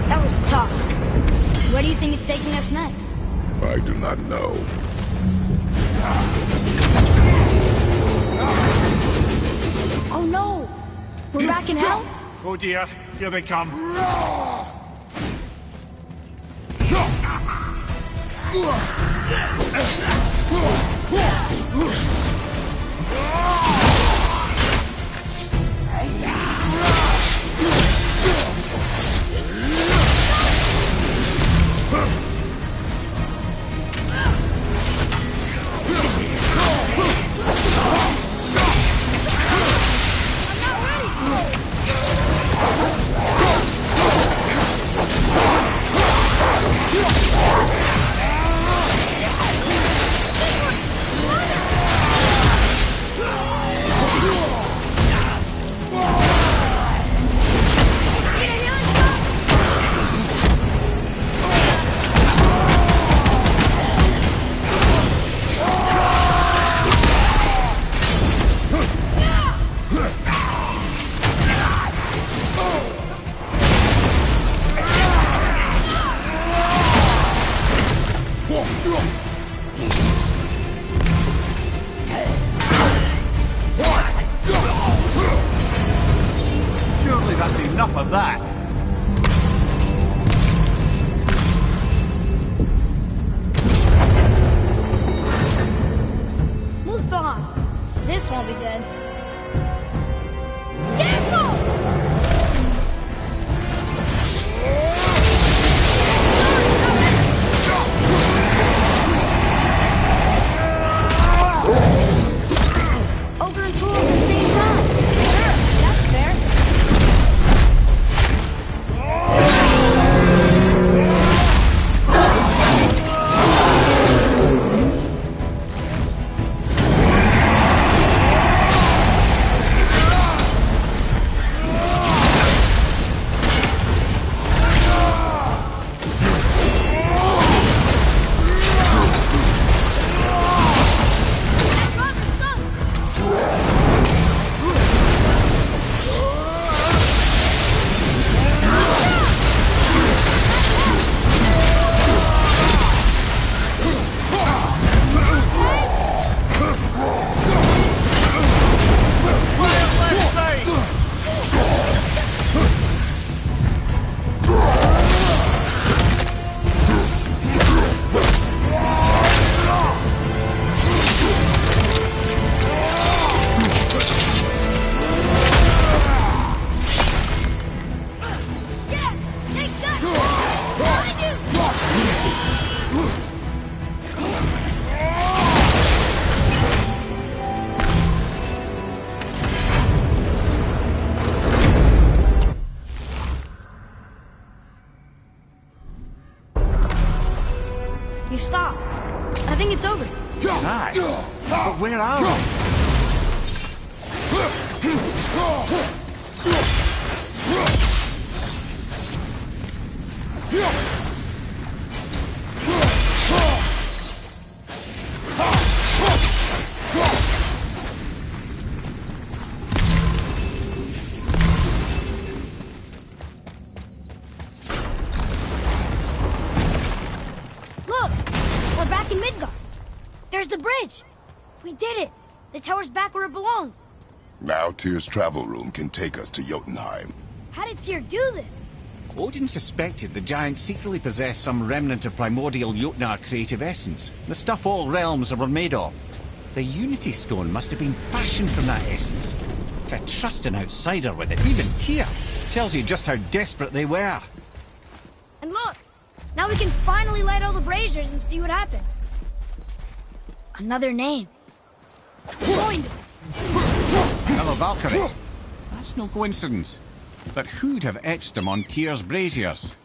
That was tough. Where do you think it's taking us next? I do not know. Oh no! We're back in hell? Oh dear, here they come. Surely that's enough of that. Muspelheim. This won't be good. Careful! Ogre and Tool at the same time. Sure, that's fair. You stopped. I think it's over. Aye. But where are we? Look! We're back in Midgard. There's the bridge. We did it. The tower's back where it belongs. Now Tyr's travel room can take us to Jotunheim. How did Tyr do this? Odin suspected the giants secretly possessed some remnant of primordial Jotnar creative essence, the stuff all realms were made of. The Unity Stone must have been fashioned from that essence. To trust an outsider with it, even Tyr, tells you just how desperate they were. And look! Now we can finally light all the braziers and see what happens. Another name. Joined. Hello, Valkyrie. That's no coincidence. But who'd have etched them on Tyr's braziers?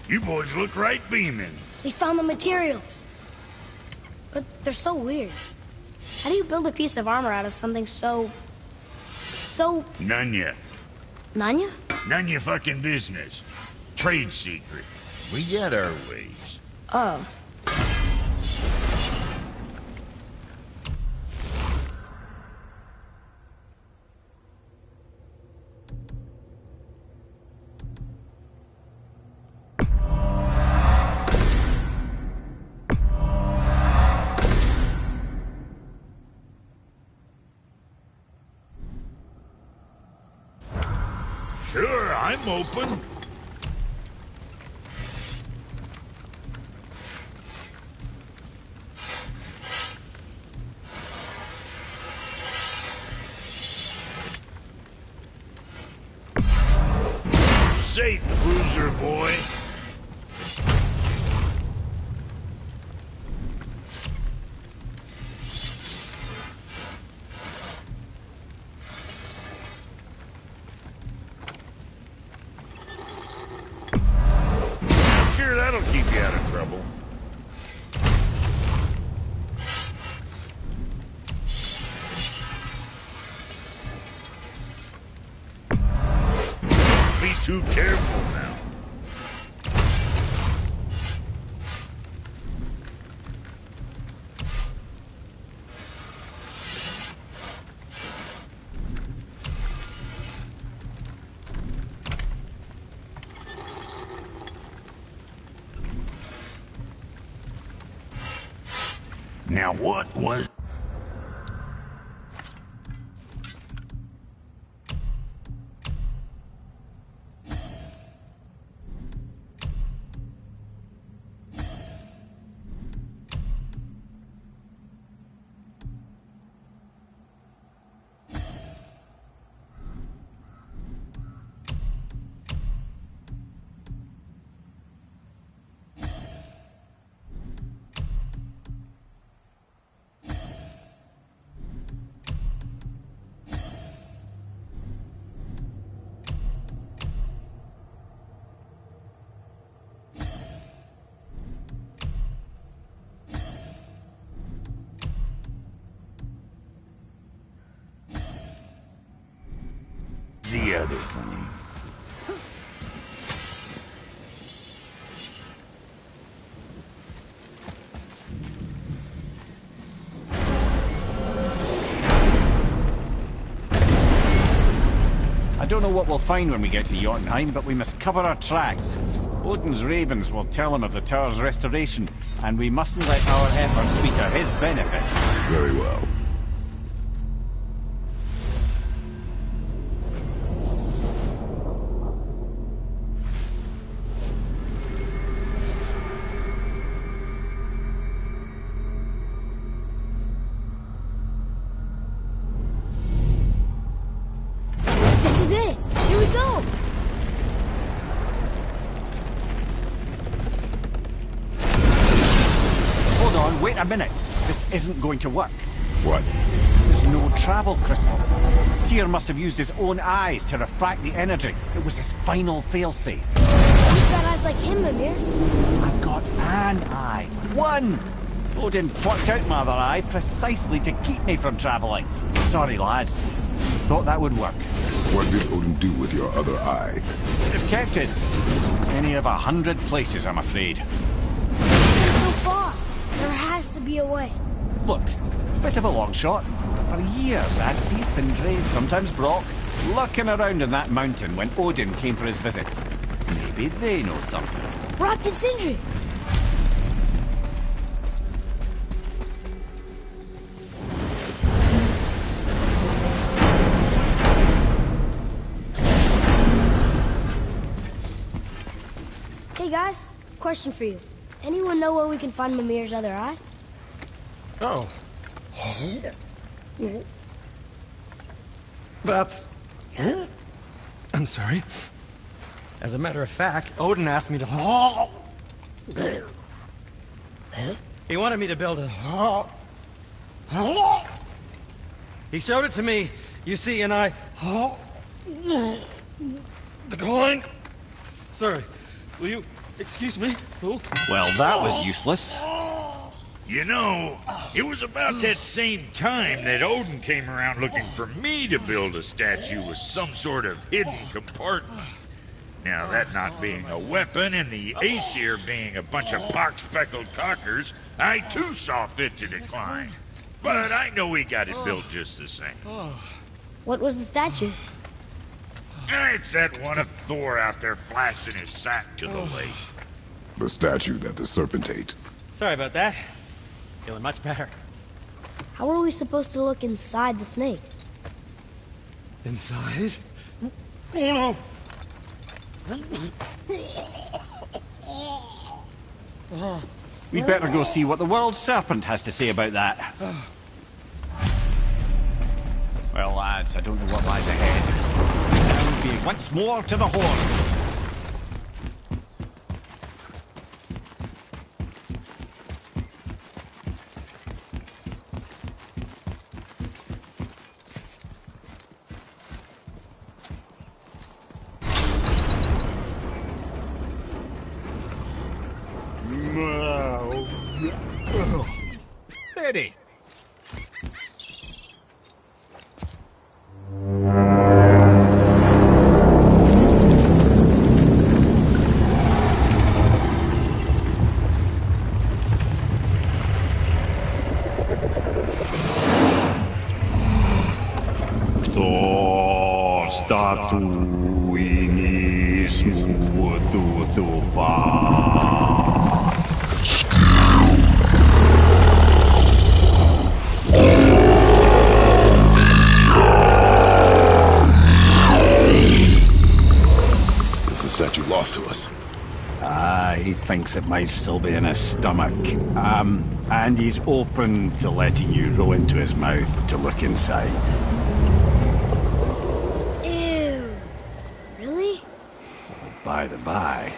You boys look right beaming. We found the materials. But they're so weird. How do you build a piece of armor out of something so... None ya. Nanya? None your fucking business. Trade secret. We get our ways. Oh. Sure, I'm open. Safe, bruiser boy. Sure, that'll keep you out of trouble. too careful now. Now what was... the other thing? I don't know what we'll find when we get to Jotunheim, but we must cover our tracks. Odin's ravens will tell him of the tower's restoration, and we mustn't let our efforts be to his benefit. Very well. This is it! Here we go! Hold on, wait a minute. This isn't going to work. What? There's no travel crystal. Tyr must have used his own eyes to refract the energy. It was his final failsafe. You've got eyes like him, Mimir. I've got an eye. One! Odin plucked out my other eye precisely to keep me from travelling. Sorry, lads. Thought that would work. What did Odin do with your other eye? Could have kept it. Any of 100 places, I'm afraid. So far. There has to be a way. Look, bit of a long shot. For years, I'd see Sindri, sometimes Brock, lurking around in that mountain when Odin came for his visits. Maybe they know something. Brock and Sindri! Hey guys, question for you. Anyone know where we can find Mimir's other eye? Oh. That's... I'm sorry. As a matter of fact, Odin asked me to... He wanted me to build a... He showed it to me, you see, and I... Declined. Sorry. Will you excuse me? Oh. Well, that was useless. You know, it was about that same time that Odin came around looking for me to build a statue with some sort of hidden compartment. Now, that not being a weapon and the Aesir being a bunch of pock-speckled cockers, I too saw fit to decline. But I know we got it built just the same. What was the statue? It's that one of Thor out there flashing his sack to the lake. The statue that the serpent ate. Sorry about that. Feeling much better. How are we supposed to look inside the snake? Inside? Oh no! We'd better go see what the world serpent has to say about that. Well, lads, I don't know what lies ahead. Now we'll be once more to the horn. Ready. Is the statue lost to us? He thinks it might still be in his stomach. And he's open to letting you go into his mouth to look inside. Ew. Really? By the by,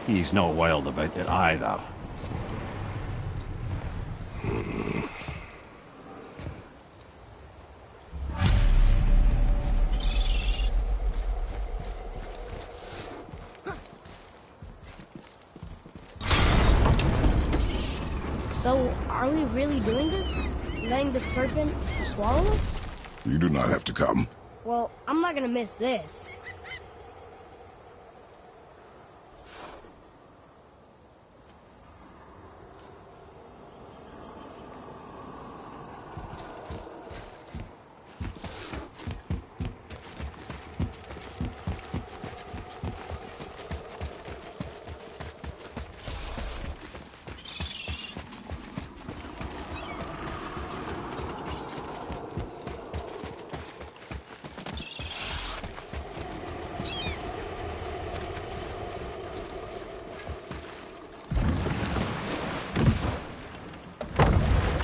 he's not wild about it either. So, are we really doing this? Letting the serpent swallow us? You do not have to come. Well, I'm not gonna miss this.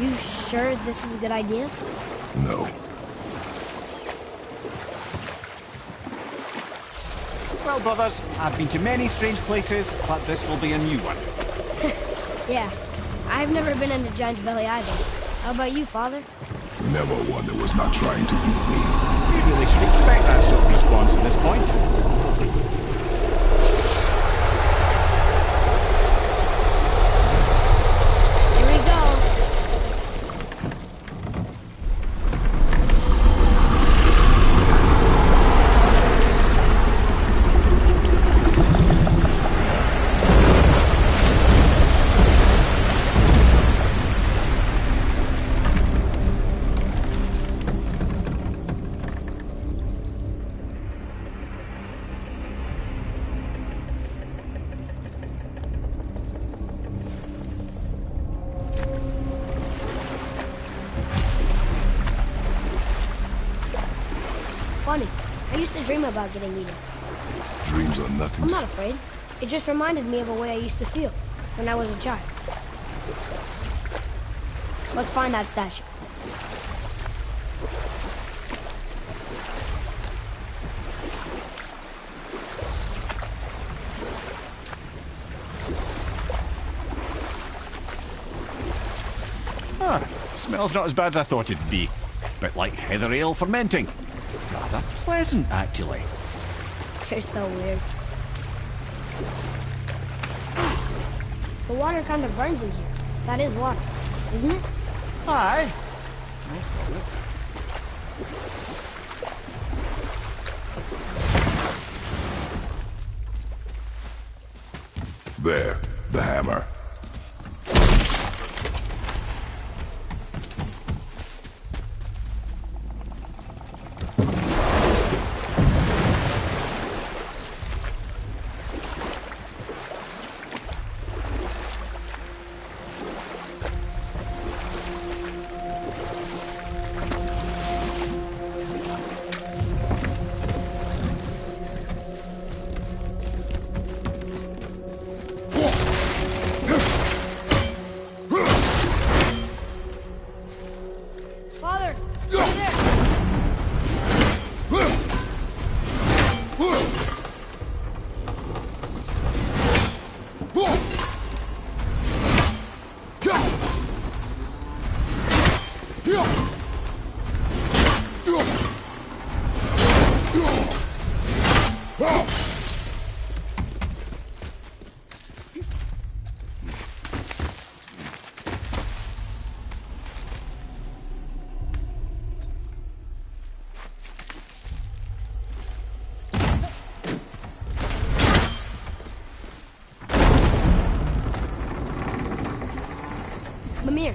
You sure this is a good idea? No. Well, brothers, I've been to many strange places, but this will be a new one. Yeah. I've never been into Giant's Belly either. How about you, Father? Never one that was not trying to eat me. We really should expect that sort of response at this point. Here we go. Funny. I used to dream about getting eaten. Dreams are nothing I'm to... not afraid. It just reminded me of a way I used to feel when I was a child. Let's find that statue. Smells not as bad as I thought it'd be. Bit like heather ale fermenting. Rather pleasant, actually. You're so weird. The water kind of burns in here. That is water, isn't it? Aye. There, the hammer. Father, over there. Mimir,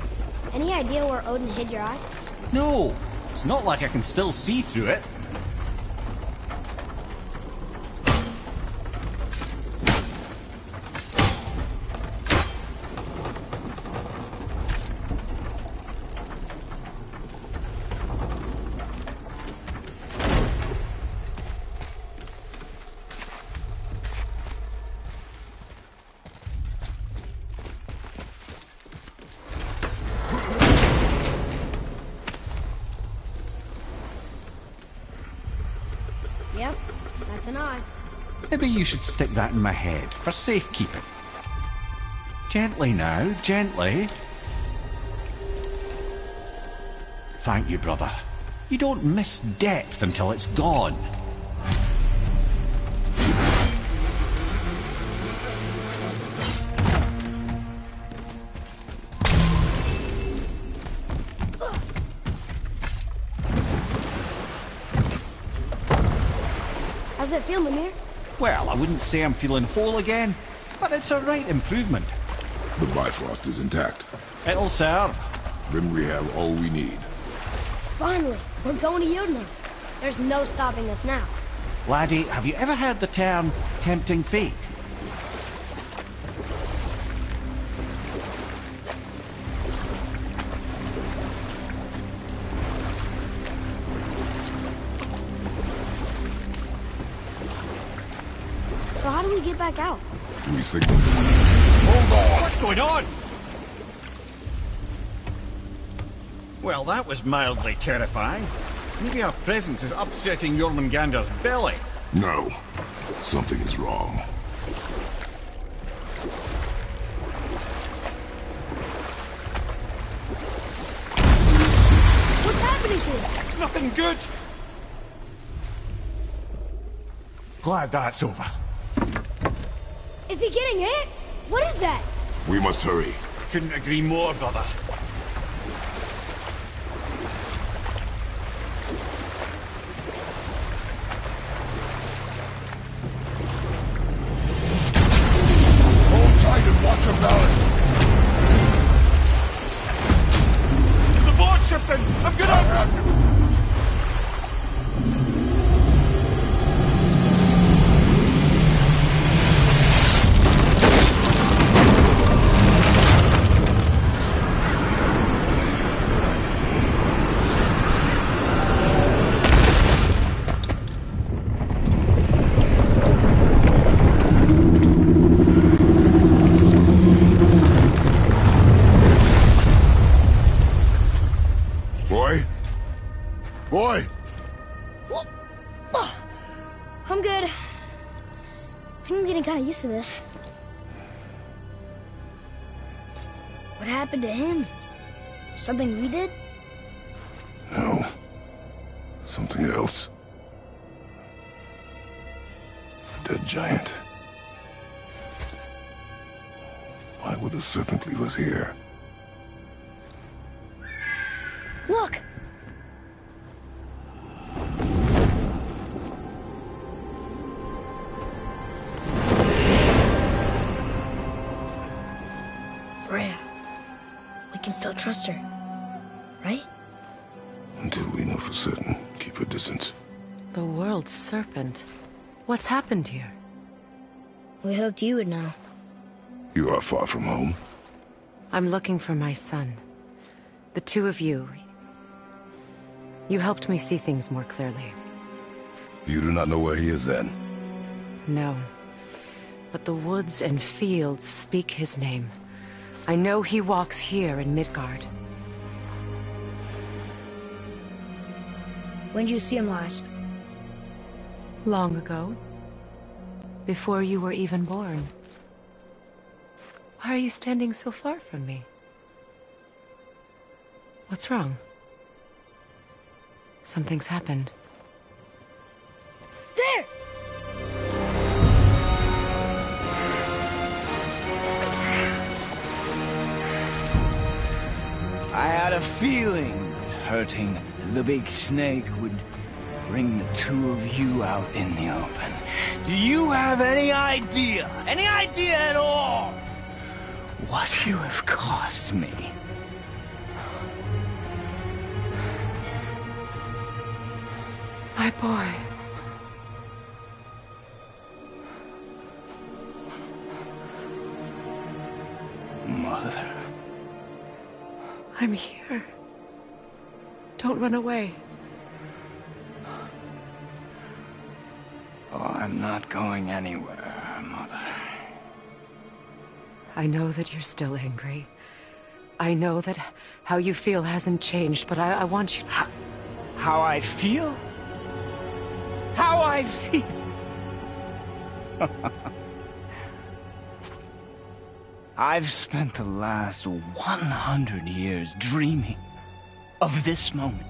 any idea where Odin hid your eye? No, it's not like I can still see through it. That's an eye. Maybe you should stick that in my head for safekeeping. Gently now, gently. Thank you, brother. You don't miss depth until it's gone. How's it feel, Mimir? Well, I wouldn't say I'm feeling whole again, but it's a right improvement. The Bifrost is intact. It'll serve. Then we have all we need. Finally, we're going to Yudna. There's no stopping us now. Laddie, have you ever heard the term tempting fate? So how do we get back out? We signal. Hold on! What's going on? Well, that was mildly terrifying. Maybe our presence is upsetting Jormungandr's belly. No. Something is wrong. What's happening to him? Nothing good. Glad that's over. Is he getting hit? What is that? We must hurry. Couldn't agree more, brother. Hold tight and watch your balance. The board shifting! I'm gonna... Boy! I'm good. I think I'm getting kind of used to this. What happened to him? Something we did? No. Something else. A dead giant. Why would the serpent leave us here? Look! Freya. We can still trust her, right? Until we know for certain, keep her distance. The world's serpent. What's happened here? We hoped you would know. You are far from home. I'm looking for my son. The two of you. You helped me see things more clearly. You do not know where he is then? No. But the woods and fields speak his name. I know he walks here in Midgard. When did you see him last? Long ago. Before you were even born. Why are you standing so far from me? What's wrong? Something's happened. There! I had a feeling that hurting the big snake would bring the two of you out in the open. Do you have any idea at all, what you have cost me? My boy. Mother. I'm here. Don't run away. Oh, I'm not going anywhere, Mother. I know that you're still angry. I know that how you feel hasn't changed, but I want you... How I feel? How I feel? I've spent the last 100 years dreaming of this moment.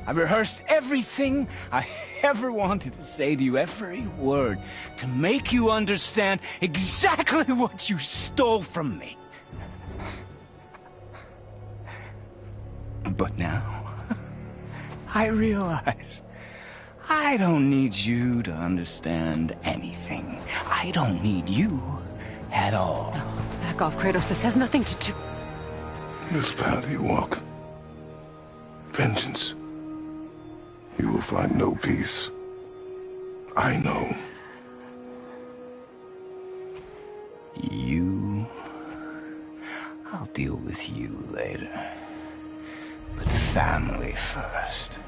I rehearsed everything I ever wanted to say to you, every word, to make you understand exactly what you stole from me. But now, I realize I don't need you to understand anything. I don't need you at all. No, back off, Kratos. This has nothing to do... This path you walk, vengeance, you will find no peace. I know. You... I'll deal with you later. But family first.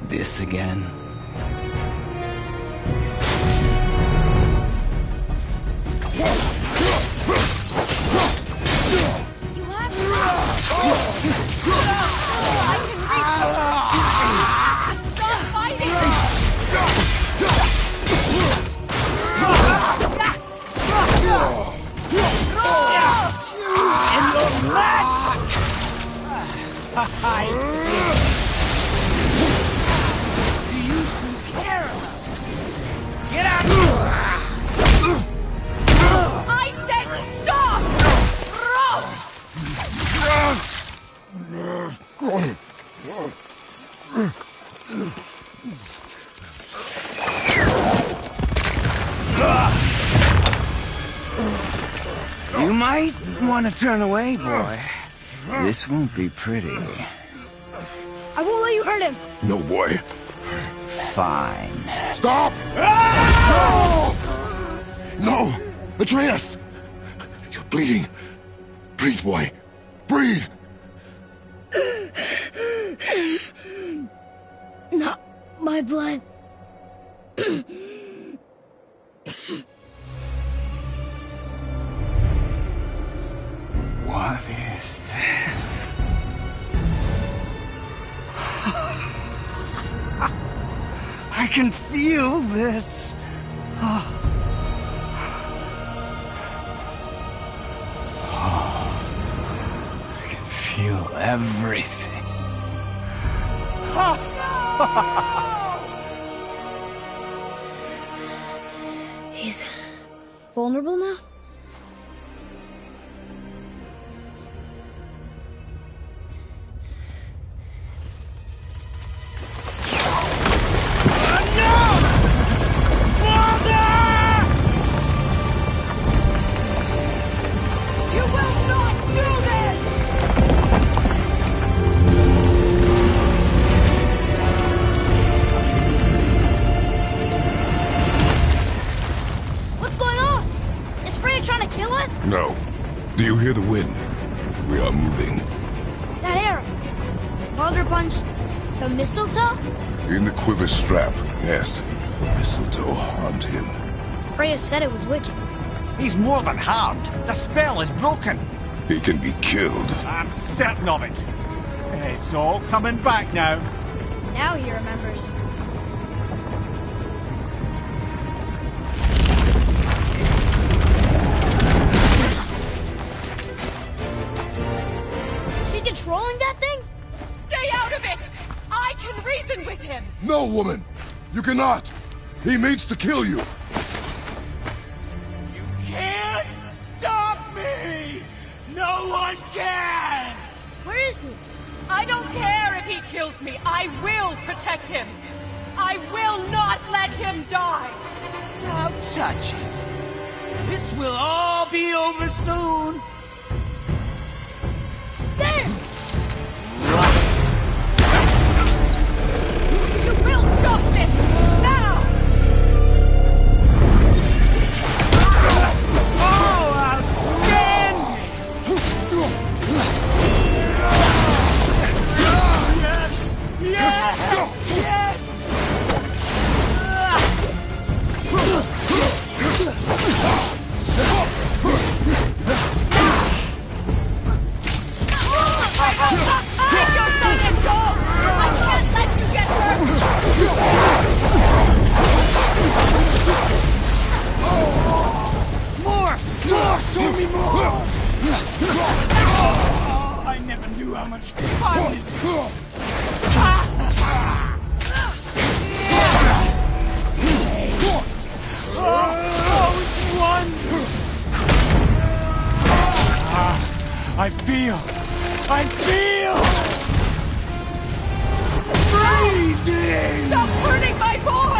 This again? You might want to turn away, boy. This won't be pretty. I won't let you hurt him. No, boy. Fine. Stop! No! Atreus! You're bleeding. Breathe, boy. Breathe! Not my blood. What is that? I can feel this. I can feel everything. He's vulnerable now? No. Do you hear the wind? We are moving. That arrow. Father punched the mistletoe? In the quiver strap, yes. Mistletoe harmed him. Freya said it was wicked. He's more than harmed. The spell is broken. He can be killed. I'm certain of it. It's all coming back now. Now he remembers. She's controlling that thing? Stay out of it! I can reason with him! No, woman! You cannot! He means to kill you! You can't stop me! No one can! Where is he? I don't care if he kills me. I will protect him. I will not let him die. Don't touch it. This will all be over soon. There! You will stop this now! Oh, outstanding! Yes! Yes! feel! I feel! Freezing! Stop hurting my boy!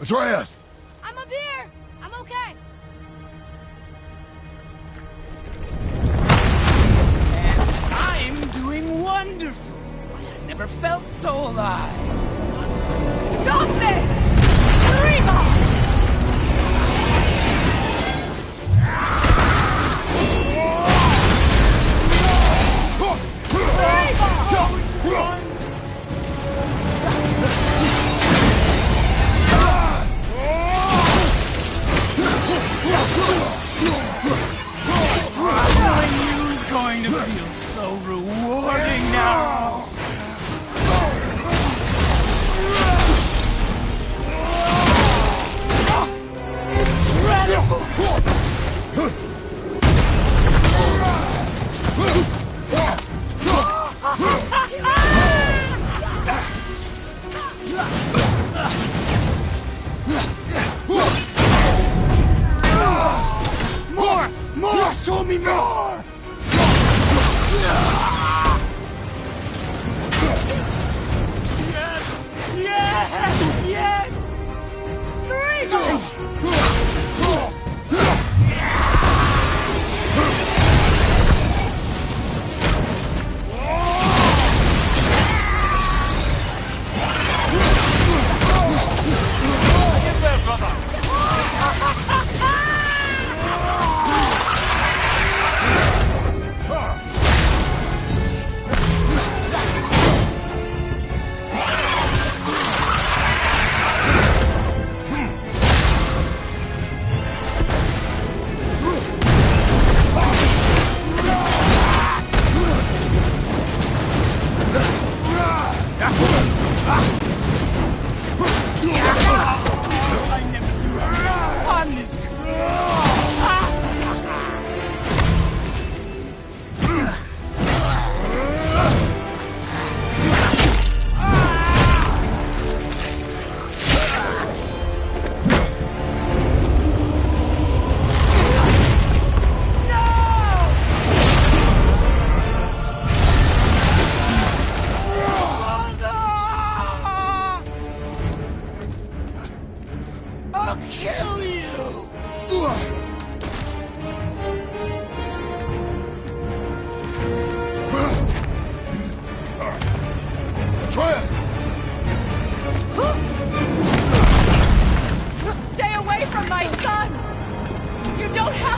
Atreus! I'm up here! I'm okay! And I'm doing wonderful! I've never felt so alive! Stop this! Reba! Going to feel so rewarding now! More! Show me more! Yes!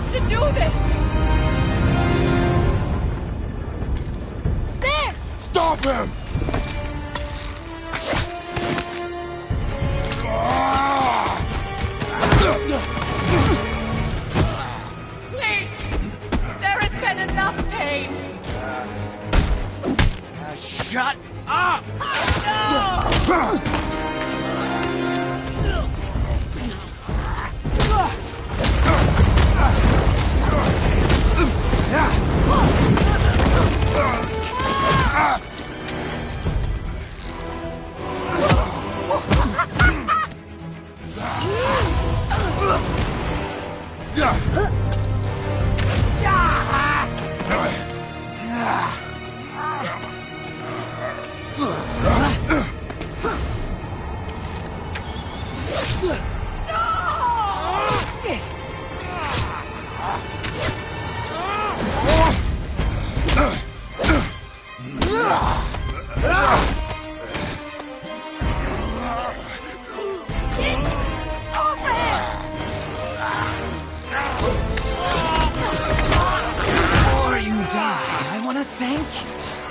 have to do this! There! Stop him! Please! There has been enough pain! Shut up!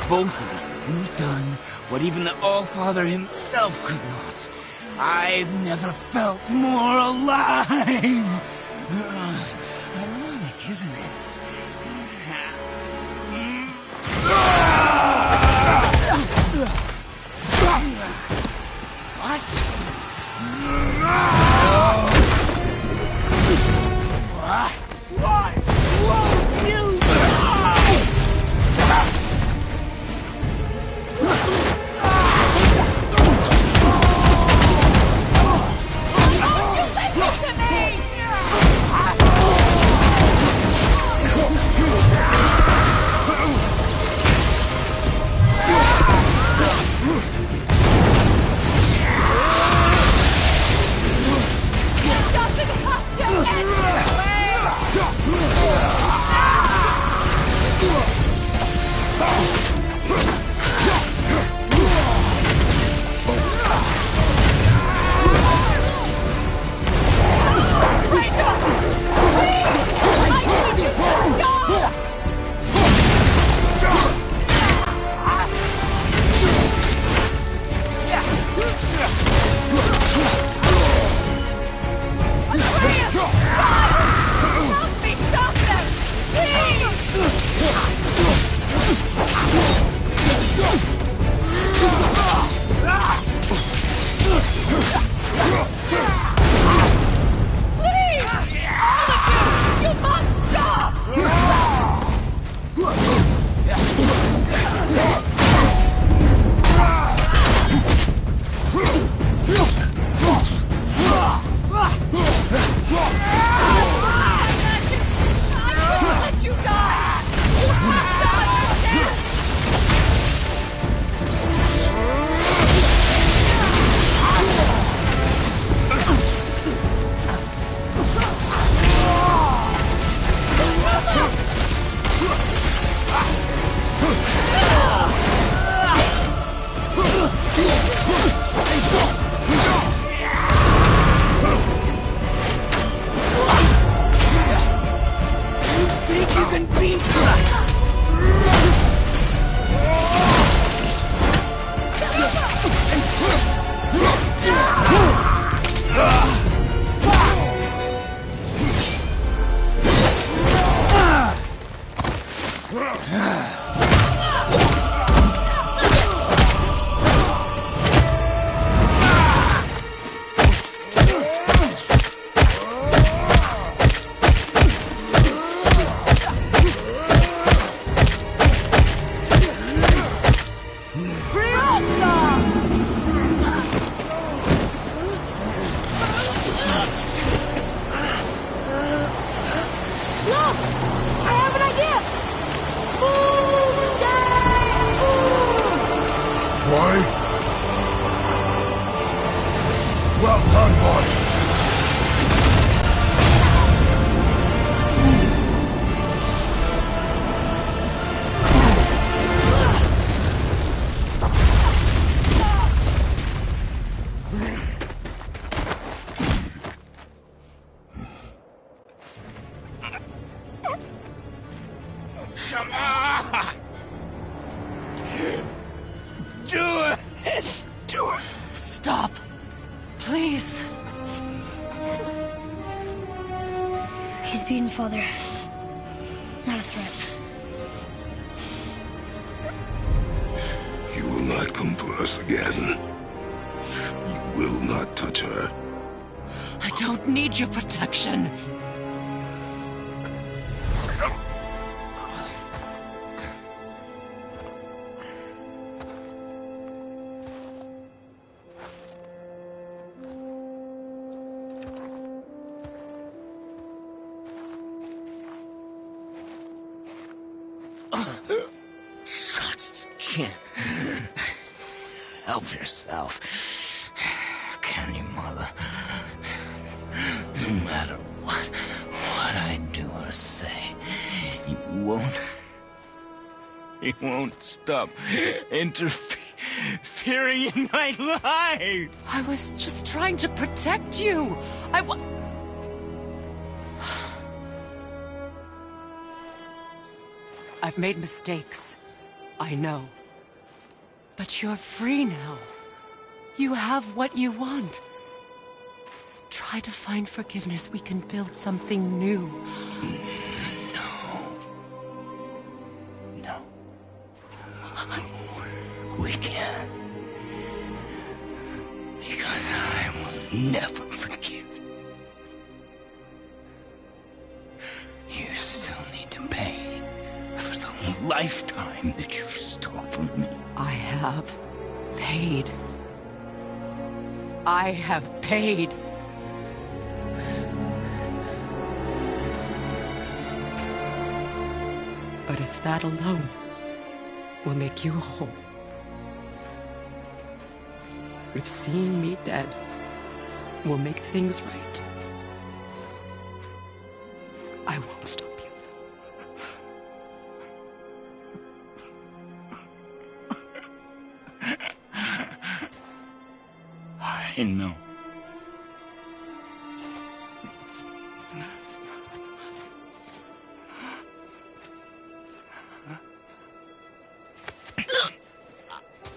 Both of you, you've done what even the All-Father himself could not. I've never felt more alive! Ironic, isn't it? What? What? Won't you die? Come on! Do it! Do it! Stop. Please. He's beaten, Father. Not a threat. You will not come for us again. You will not touch her. I don't need your protection. Can't help yourself, can you, Mother? No matter what I do or say, you won't stop interfering in my life. I was just trying to protect you. I've made mistakes. I know. But you're free now. You have what you want. Try to find forgiveness. We can build something new. No. We can't. Because I will never forgive. You still need to pay for the lifetime that you stole from me. I have paid. I have paid. But if that alone will make you whole, if seeing me dead will make things right, I won't stop you. I know.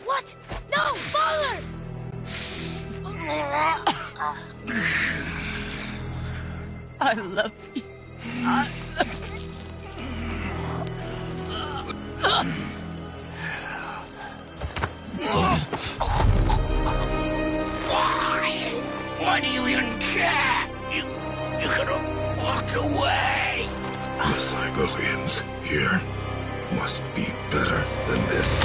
What? No, Father! I love you. Why do you even care? You could have walked away. The cycle ends here. Must be better than this.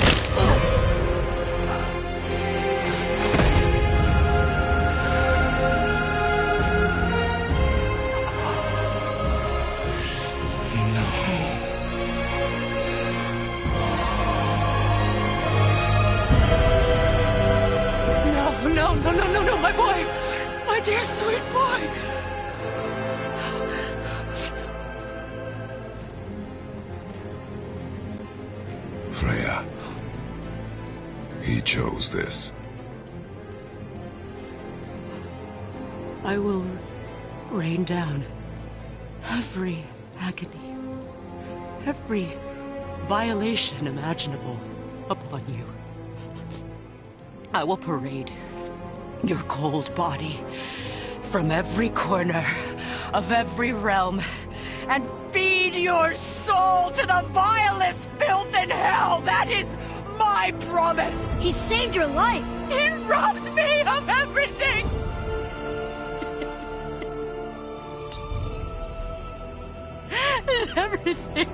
No, my boy! My dear sweet boy! Freya. He chose this. I will rain down every agony, every violation imaginable upon you. I will parade your cold body from every corner of every realm and feed your soul to the vilest filth in hell. That is my promise. He saved your life. He robbed me of everything. Everything.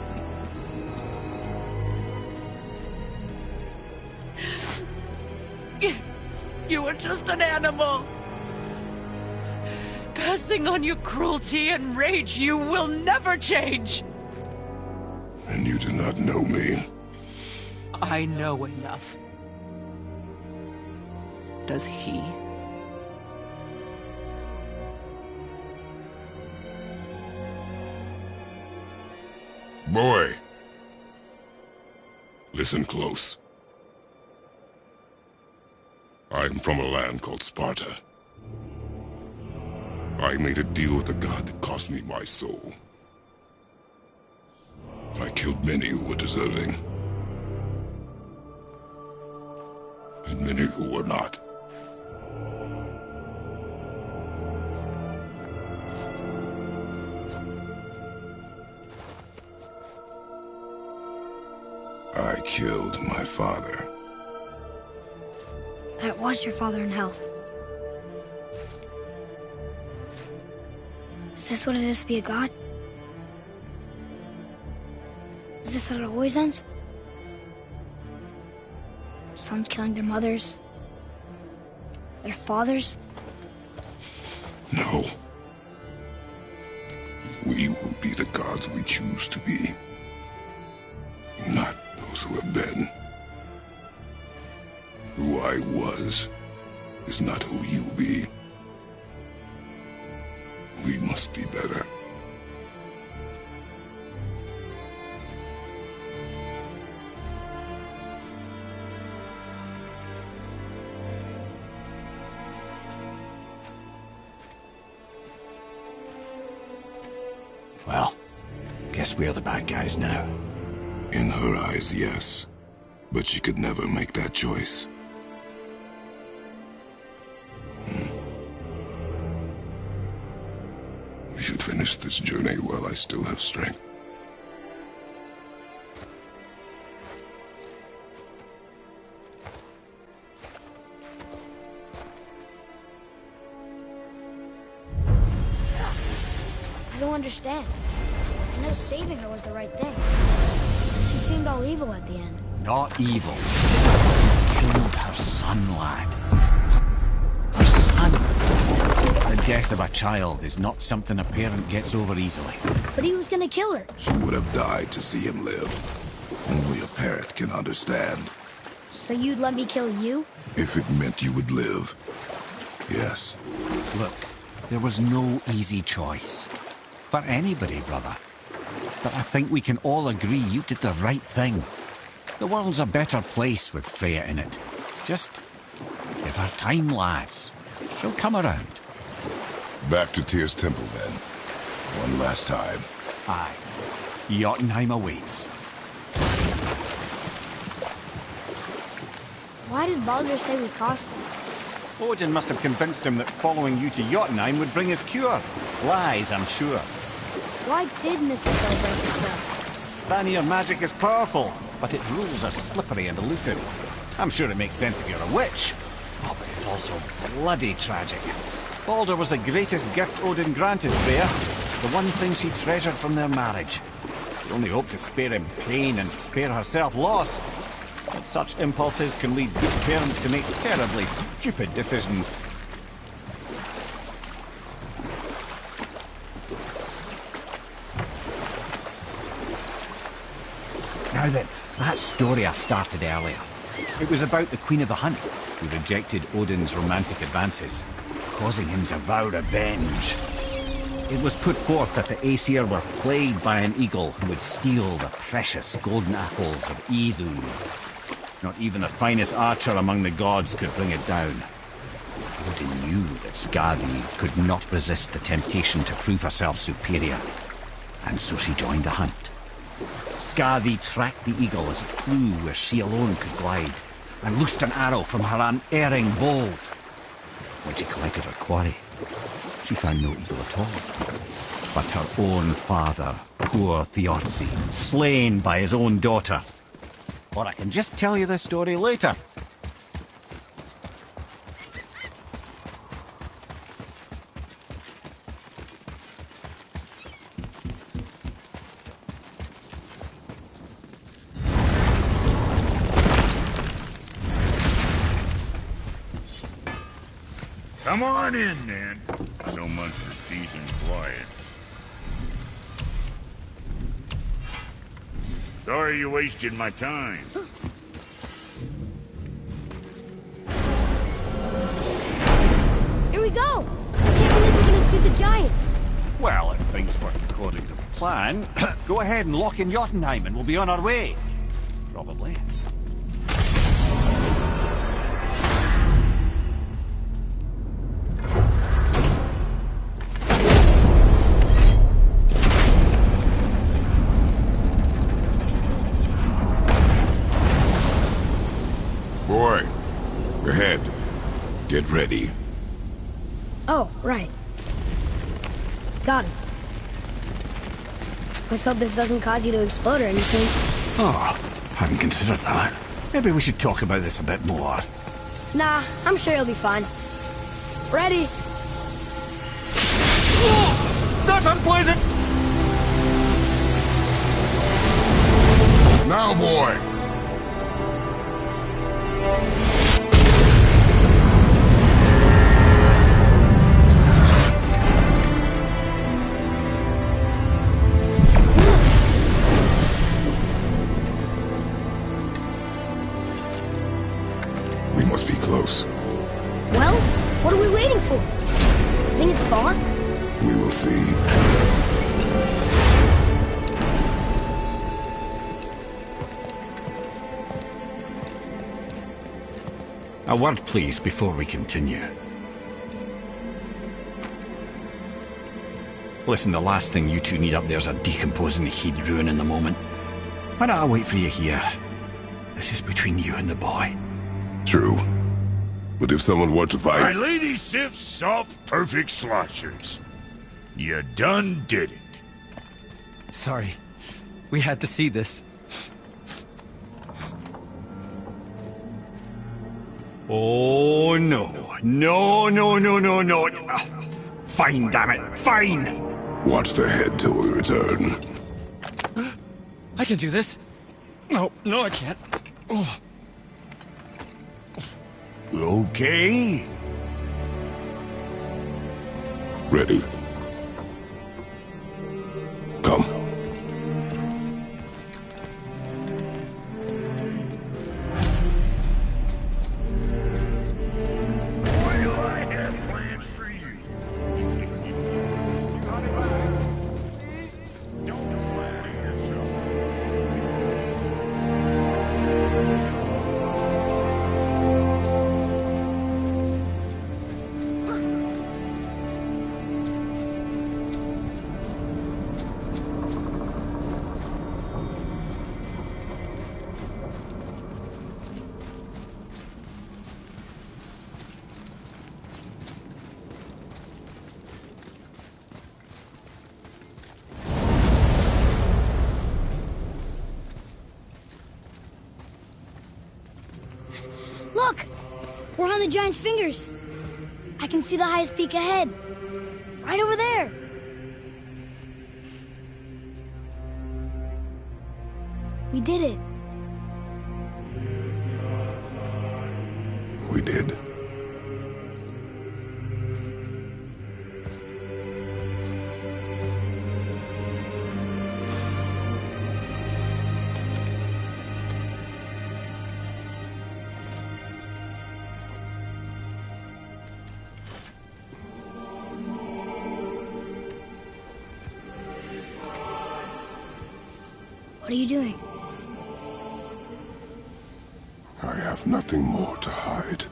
You were just an animal. Passing on your cruelty and rage, you will never change. And you do not know me. I know enough. Does he? Boy. Listen close. I'm from a land called Sparta. I made a deal with the god that cost me my soul. I killed many who were deserving. And many who were not. I killed my father. That was your father in hell. Is this what it is to be a god? Is this how it always ends? Sons killing their mothers? Their fathers? No. We will be the gods we choose to be. Not those who have been. Who I was is not who you'll be. We must be better. Well, guess we're the bad guys now. In her eyes, yes. But she could never make that choice. We should finish this journey while I still have strength. I don't understand. I know saving her was the right thing. She seemed all evil at the end. Not evil. Killed her son, lad. Her son. The death of a child is not something a parent gets over easily. But he was gonna kill her. She would have died to see him live. Only a parent can understand. So you'd let me kill you? If it meant you would live. Yes. Look, there was no easy choice. For anybody, brother. But I think we can all agree you did the right thing. The world's a better place with Freya in it. Just give her time, lads. She'll come around. Back to Tyr's temple, then. One last time. Aye. Jotunheim awaits. Why did Baldur say we crossed him? Odin must have convinced him that following you to Jotunheim would bring his cure. Lies, I'm sure. Why did mistletoe break the spell? Vanir magic is powerful, but its rules are slippery and elusive. I'm sure it makes sense if you're a witch. Oh, but it's also bloody tragic. Baldur was the greatest gift Odin granted Freya. The one thing she treasured from their marriage. She only hoped to spare him pain and spare herself loss. But such impulses can lead good parents to make terribly stupid decisions. Now then, that story I started earlier. It was about the Queen of the Hunt, who rejected Odin's romantic advances, causing him to vow revenge. It was put forth that the Aesir were plagued by an eagle who would steal the precious golden apples of Idun. Not even the finest archer among the gods could bring it down. Odin knew that Skadi could not resist the temptation to prove herself superior, and so she joined the hunt. Skadi tracked the eagle as it flew where she alone could glide, and loosed an arrow from her unerring bow. When she collected her quarry, she found no eagle at all, but her own father, poor Thiazi, slain by his own daughter. Or I can just tell you this story later. Come on in, then. So much for peace and quiet. Sorry you wasted my time. Here we go! I can't believe we're gonna see the giants. Well, if things work according to plan, go ahead and lock in Jotunheim and we'll be on our way. Probably. Get ready. Oh, right. Got it. Let's hope this doesn't cause you to explode or anything. Oh, hadn't considered that. Maybe we should talk about this a bit more. Nah, I'm sure you'll be fine. Ready? That's unpleasant! Now, boy! We must be close. Well, what are we waiting for? Think it's far? We will see. A word, please, before we continue. Listen, the last thing you two need up there's a decomposing heat ruining the moment. Why don't I wait for you here? This is between you and the boy. True. But if someone were to My fight... lady sips soft, perfect sloshers. You done did it. Sorry. We had to see this. Oh, no. No, no, no, no, no. Fine, damn it. Fine! Watch the head till we return. I can do this. No, I can't. Oh. Okay. Ready. Come. Why do I have plans for you? Don't flatter yourself. Look! We're on the giant's fingers. I can see the highest peak ahead. Right over there. We did it. We did. What are you doing? I have nothing more to hide.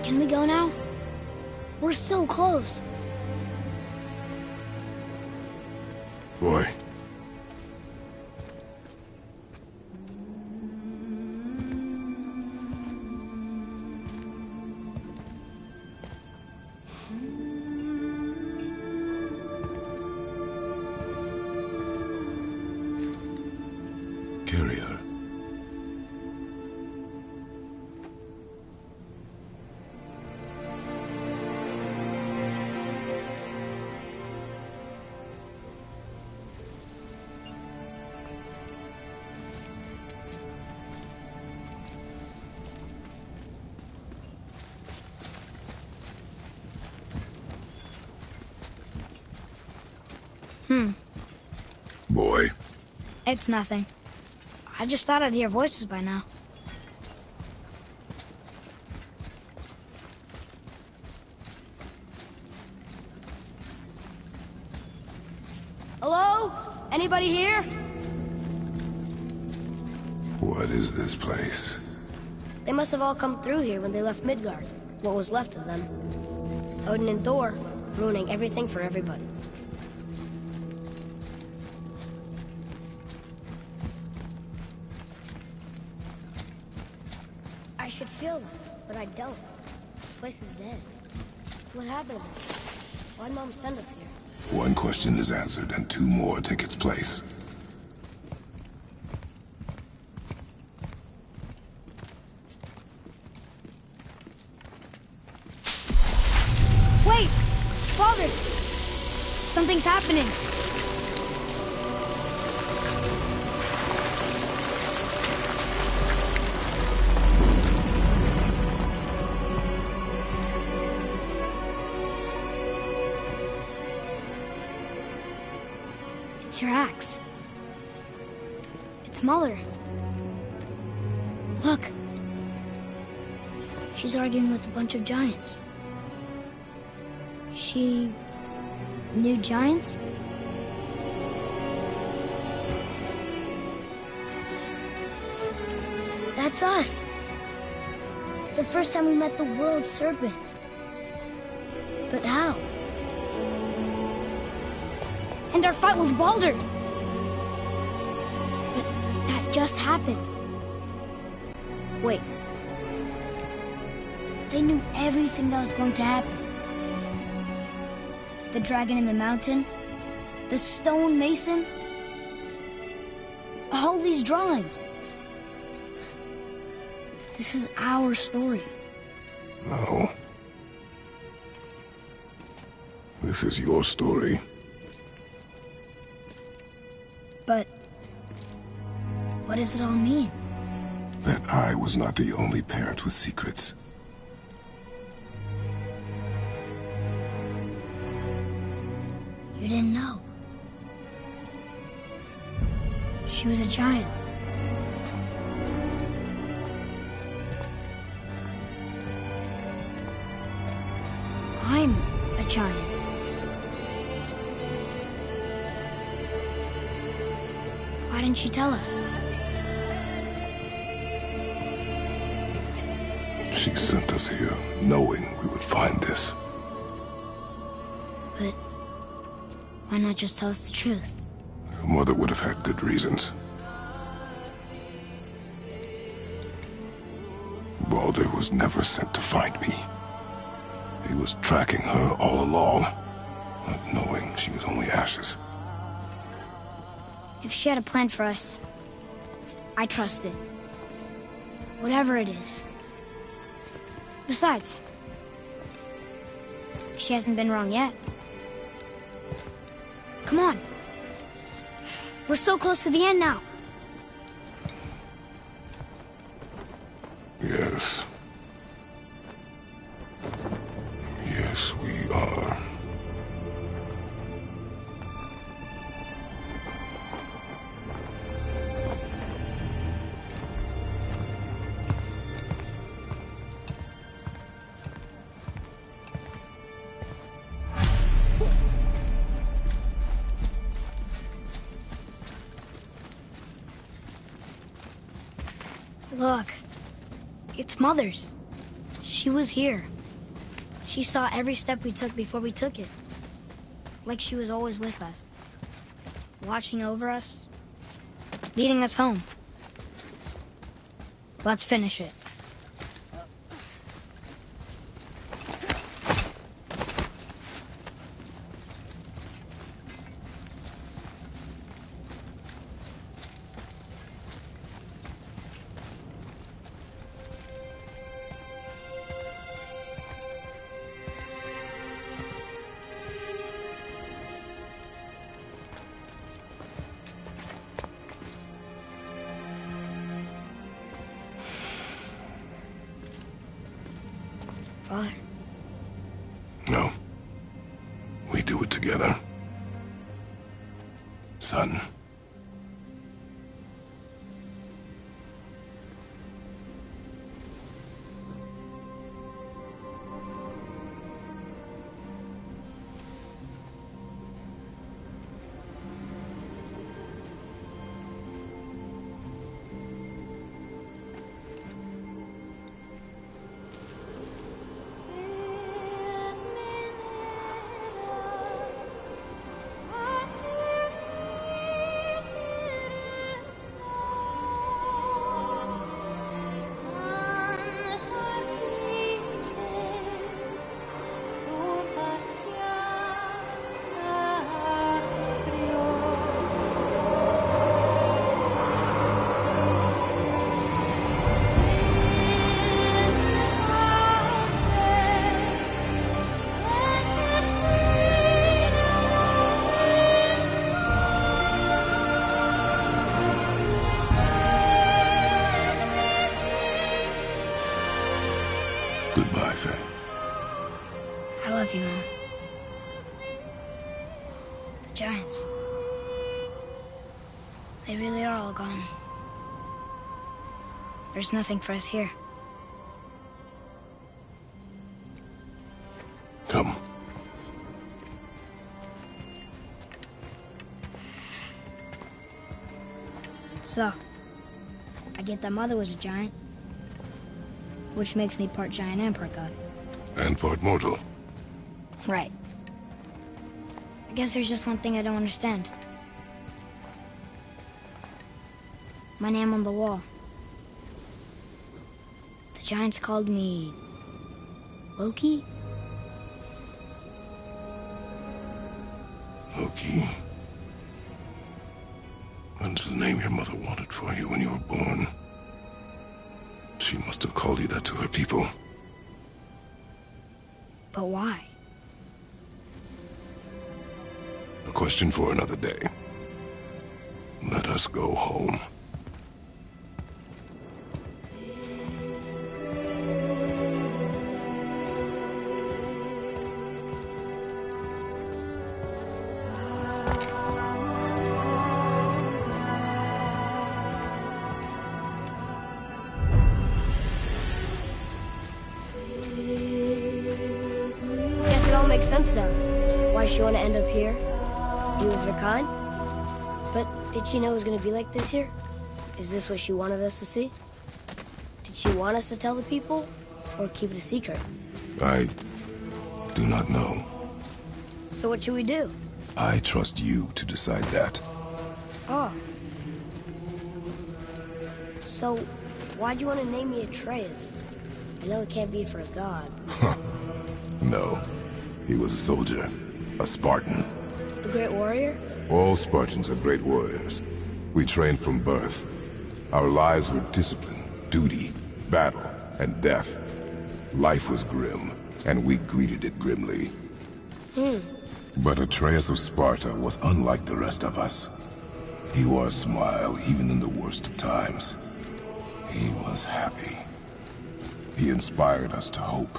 Can we go now? We're so close. Boy. Carry her. Boy. It's nothing. I just thought I'd hear voices by now. Hello? Anybody here? What is this place? They must have all come through here when they left Midgard. what was left of them. Odin and Thor, ruining everything for everybody. I should feel them, but I don't. This place is dead. What happened to them? Why'd Mom send us here? One question is answered, and two more take its place. Wait! Father! Something's happening! It's your axe. It's Mother. Look! She's arguing with a bunch of giants. She knew giants? That's us. The first time we met the world serpent. But how? And our fight with Baldur. But that just happened. Wait. They knew everything that was going to happen. The dragon in the mountain, the stone mason, all these drawings. This is our story. No. This is your story. But what does it all mean? That I was not the only parent with secrets. You didn't know. She was a giant. I'm a giant. Why didn't she tell us? She sent us here, knowing we would find this. But why not just tell us the truth? Your mother would have had good reasons. Baldur was never sent to find me. He was tracking her all along, not knowing she was only ashes. If she had a plan for us, I trust it. Whatever it is. Besides, she hasn't been wrong yet. Come on. We're so close to the end now. Yes. Yes, we are. Look, it's Mother's. She was here. She saw every step we took before we took it. Like she was always with us. Watching over us. Leading us home. Let's finish it. Father. No. We do it together. Son. with you, Mom. The giants. They really are all gone. There's nothing for us here. Come. So, I get that Mother was a giant, which makes me part giant and part god. And part mortal. Right. I guess there's just one thing I don't understand. My name on the wall. The giants called me... Loki? Loki. That's the name your mother wanted for you when you were born. She must have called you that to her people. But why? A question for another day. Let us go home. Guess it all makes sense now. Why she want to end up here? Be with her kind? But did she know it was going to be like this here? Is this what she wanted us to see? Did she want us to tell the people? Or keep it a secret? I do not know. So what should we do? I trust you to decide that. Oh. So, why'd you want to name me Atreus? I know it can't be for a god. No. He was a soldier. A Spartan. A great warrior? All Spartans are great warriors. We trained from birth. Our lives were discipline, duty, battle, and death. Life was grim, and we greeted it grimly. But Atreus of Sparta was unlike the rest of us. He wore a smile even in the worst of times. He was happy. He inspired us to hope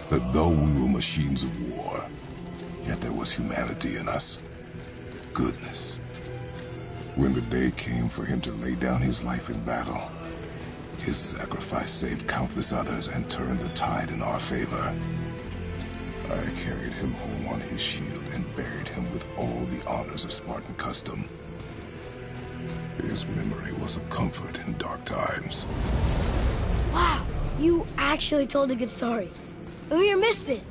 that though we were machines of war, yet there was humanity in us. Goodness. When the day came for him to lay down his life in battle, his sacrifice saved countless others and turned the tide in our favor. I carried him home on his shield and buried him with all the honors of Spartan custom. His memory was a comfort in dark times. Wow, you actually told a good story. Amir missed it.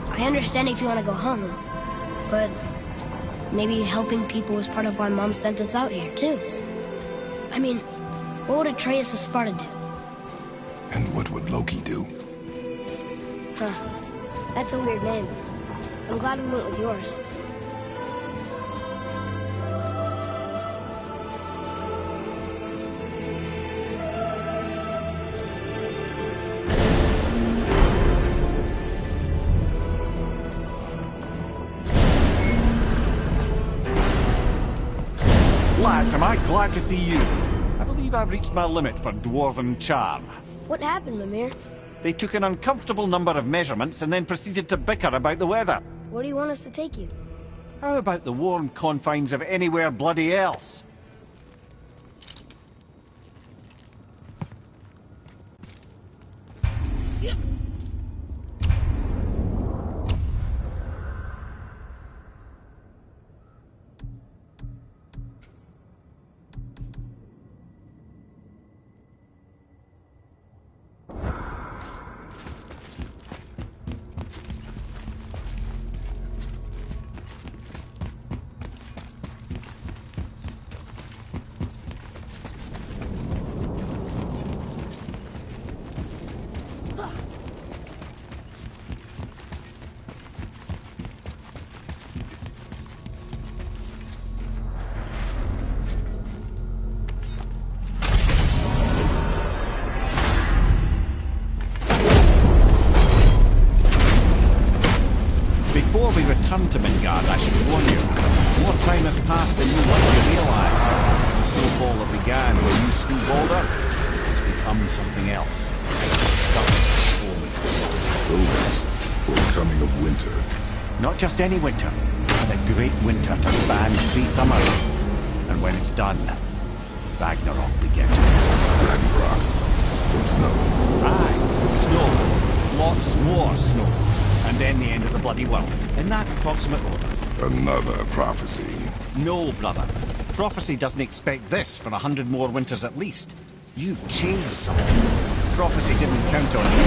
I understand if you want to go home, but maybe helping people was part of why Mom sent us out here, too. I mean, what would Atreus of Sparta do? And what would Loki do? Huh. That's a weird name. I'm glad we went with yours. Lads, am I glad to see you. I believe I've reached my limit for dwarven charm. What happened, Mimir? They took an uncomfortable number of measurements and then proceeded to bicker about the weather. Where do you want us to take you? How about the warm confines of anywhere bloody else? Before we return to Midgard, I should warn you, more time has passed than you want to realize. snowball that began where you snowballed her has become something else. Coming of winter. Not just any winter, but a great winter to span 3 summers. And when it's done, Ragnarok begins. Ragnarok. From snow. Aye, snow. Lots more snow. And then the end of the bloody world. In that approximate order. Another prophecy. No, brother. Prophecy doesn't expect this for 100 more winters at least. You've changed something. Prophecy didn't count on you.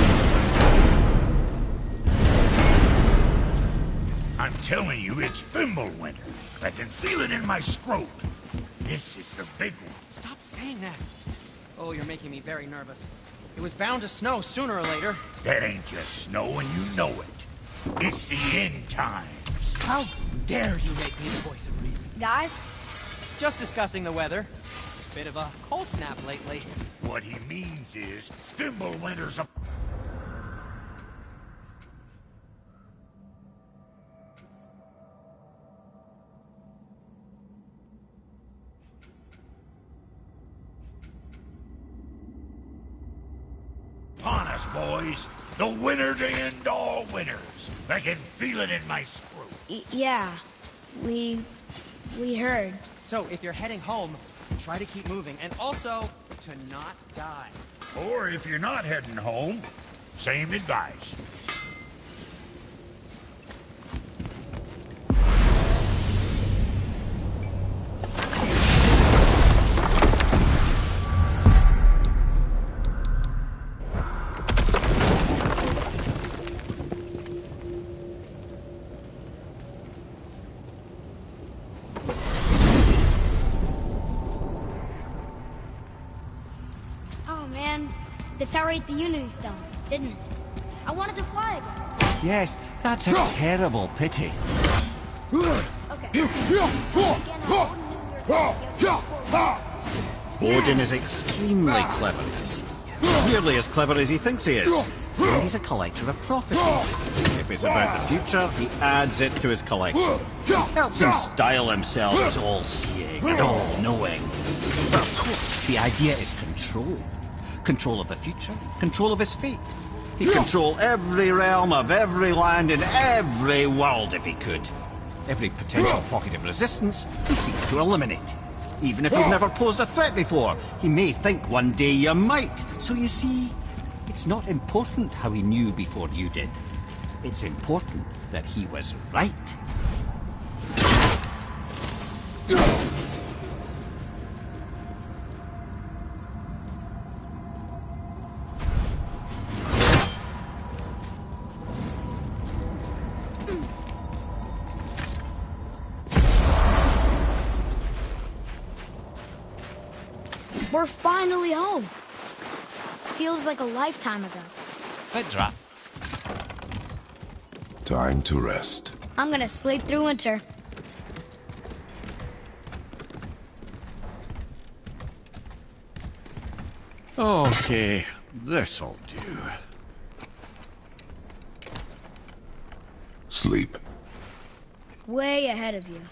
I'm telling you, it's Fimbulwinter. I can feel it in my scrot. This is the big one. Stop saying that. Oh, you're making me very nervous. It was bound to snow sooner or later. That ain't just snow, and you know it. It's the end times. How dare you make me the voice of reason? Guys? Just discussing the weather. Bit of a cold snap lately. What he means is, Fimbulwinter's a... upon us, boys. The winner to end all winners. I can feel it in my screw. Yeah. We heard. So, if you're heading home, try to keep moving, and also to not die. Or if you're not heading home, same advice. The tower ate the Unity Stone, didn't it? I wanted to fly again. Yes, that's a terrible pity. Okay. Odin is extremely clever. Nearly as clever as he thinks he is. And he's a collector of prophecies. If it's about the future, he adds it to his collection. Helps him style himself as all-seeing and all-knowing. But of course, the idea is control. Control of the future, control of his fate. He'd control every realm of every land in every world if he could. Every potential pocket of resistance, he seeks to eliminate. Even if you've never posed a threat before, he may think one day you might. So you see, it's not important how he knew before you did. It's important that he was right. We're finally home. Feels like a lifetime ago. Vidra. Time to rest. I'm gonna sleep through winter. Okay, this'll do. Sleep. Way ahead of you.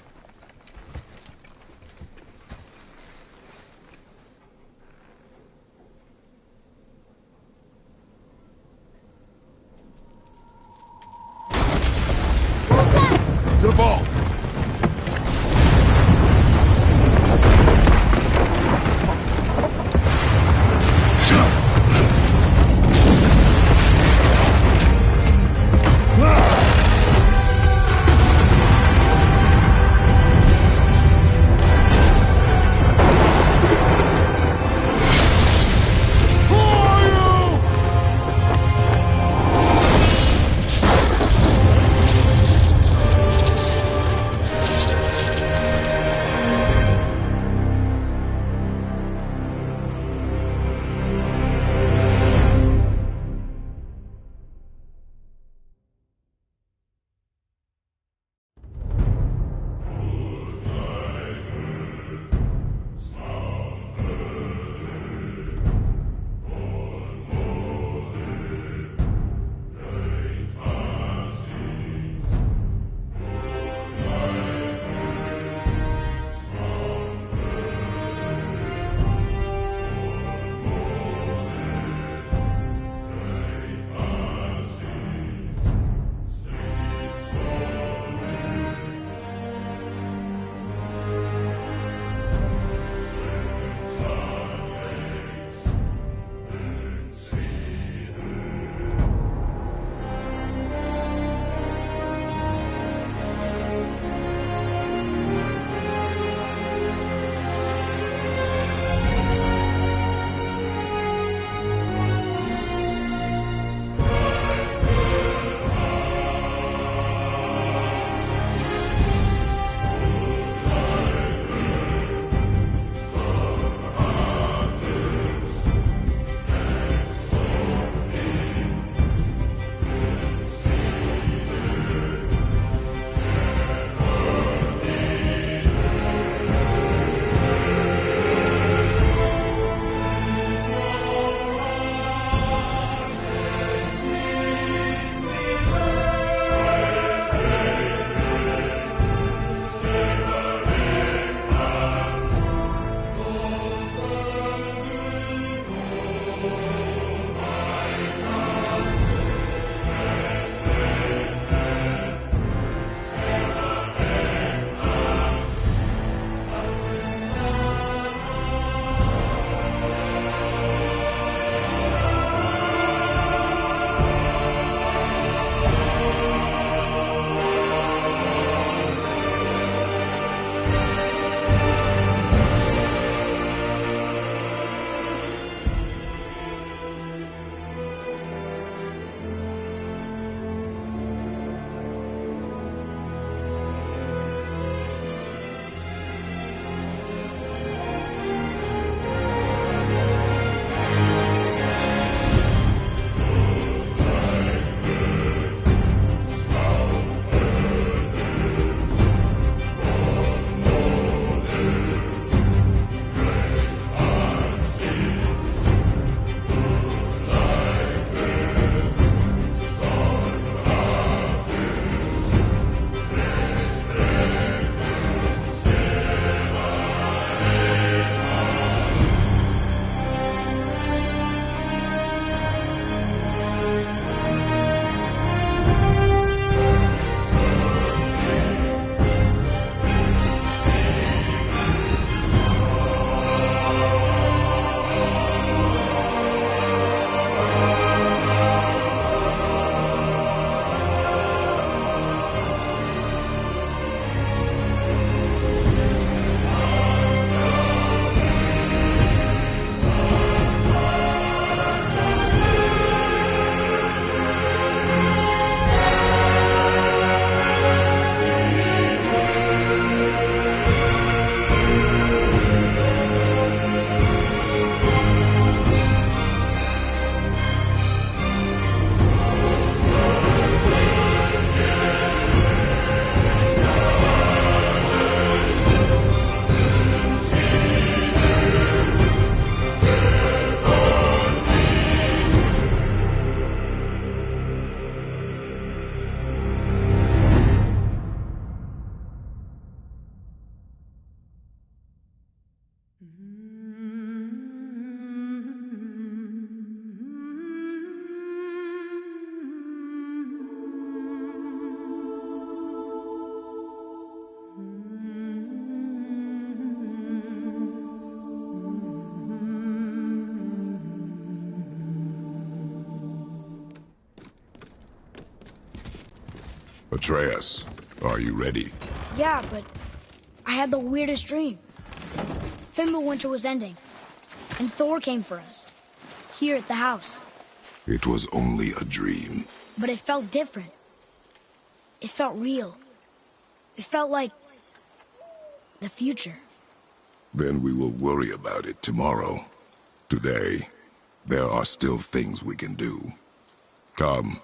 The ball! Atreus, are you ready? Yeah, but I had the weirdest dream. Fimbulwinter was ending, and Thor came for us, here at the house. It was only a dream. But it felt different. It felt real. It felt like the future. Then we will worry about it tomorrow. Today, there are still things we can do. Come.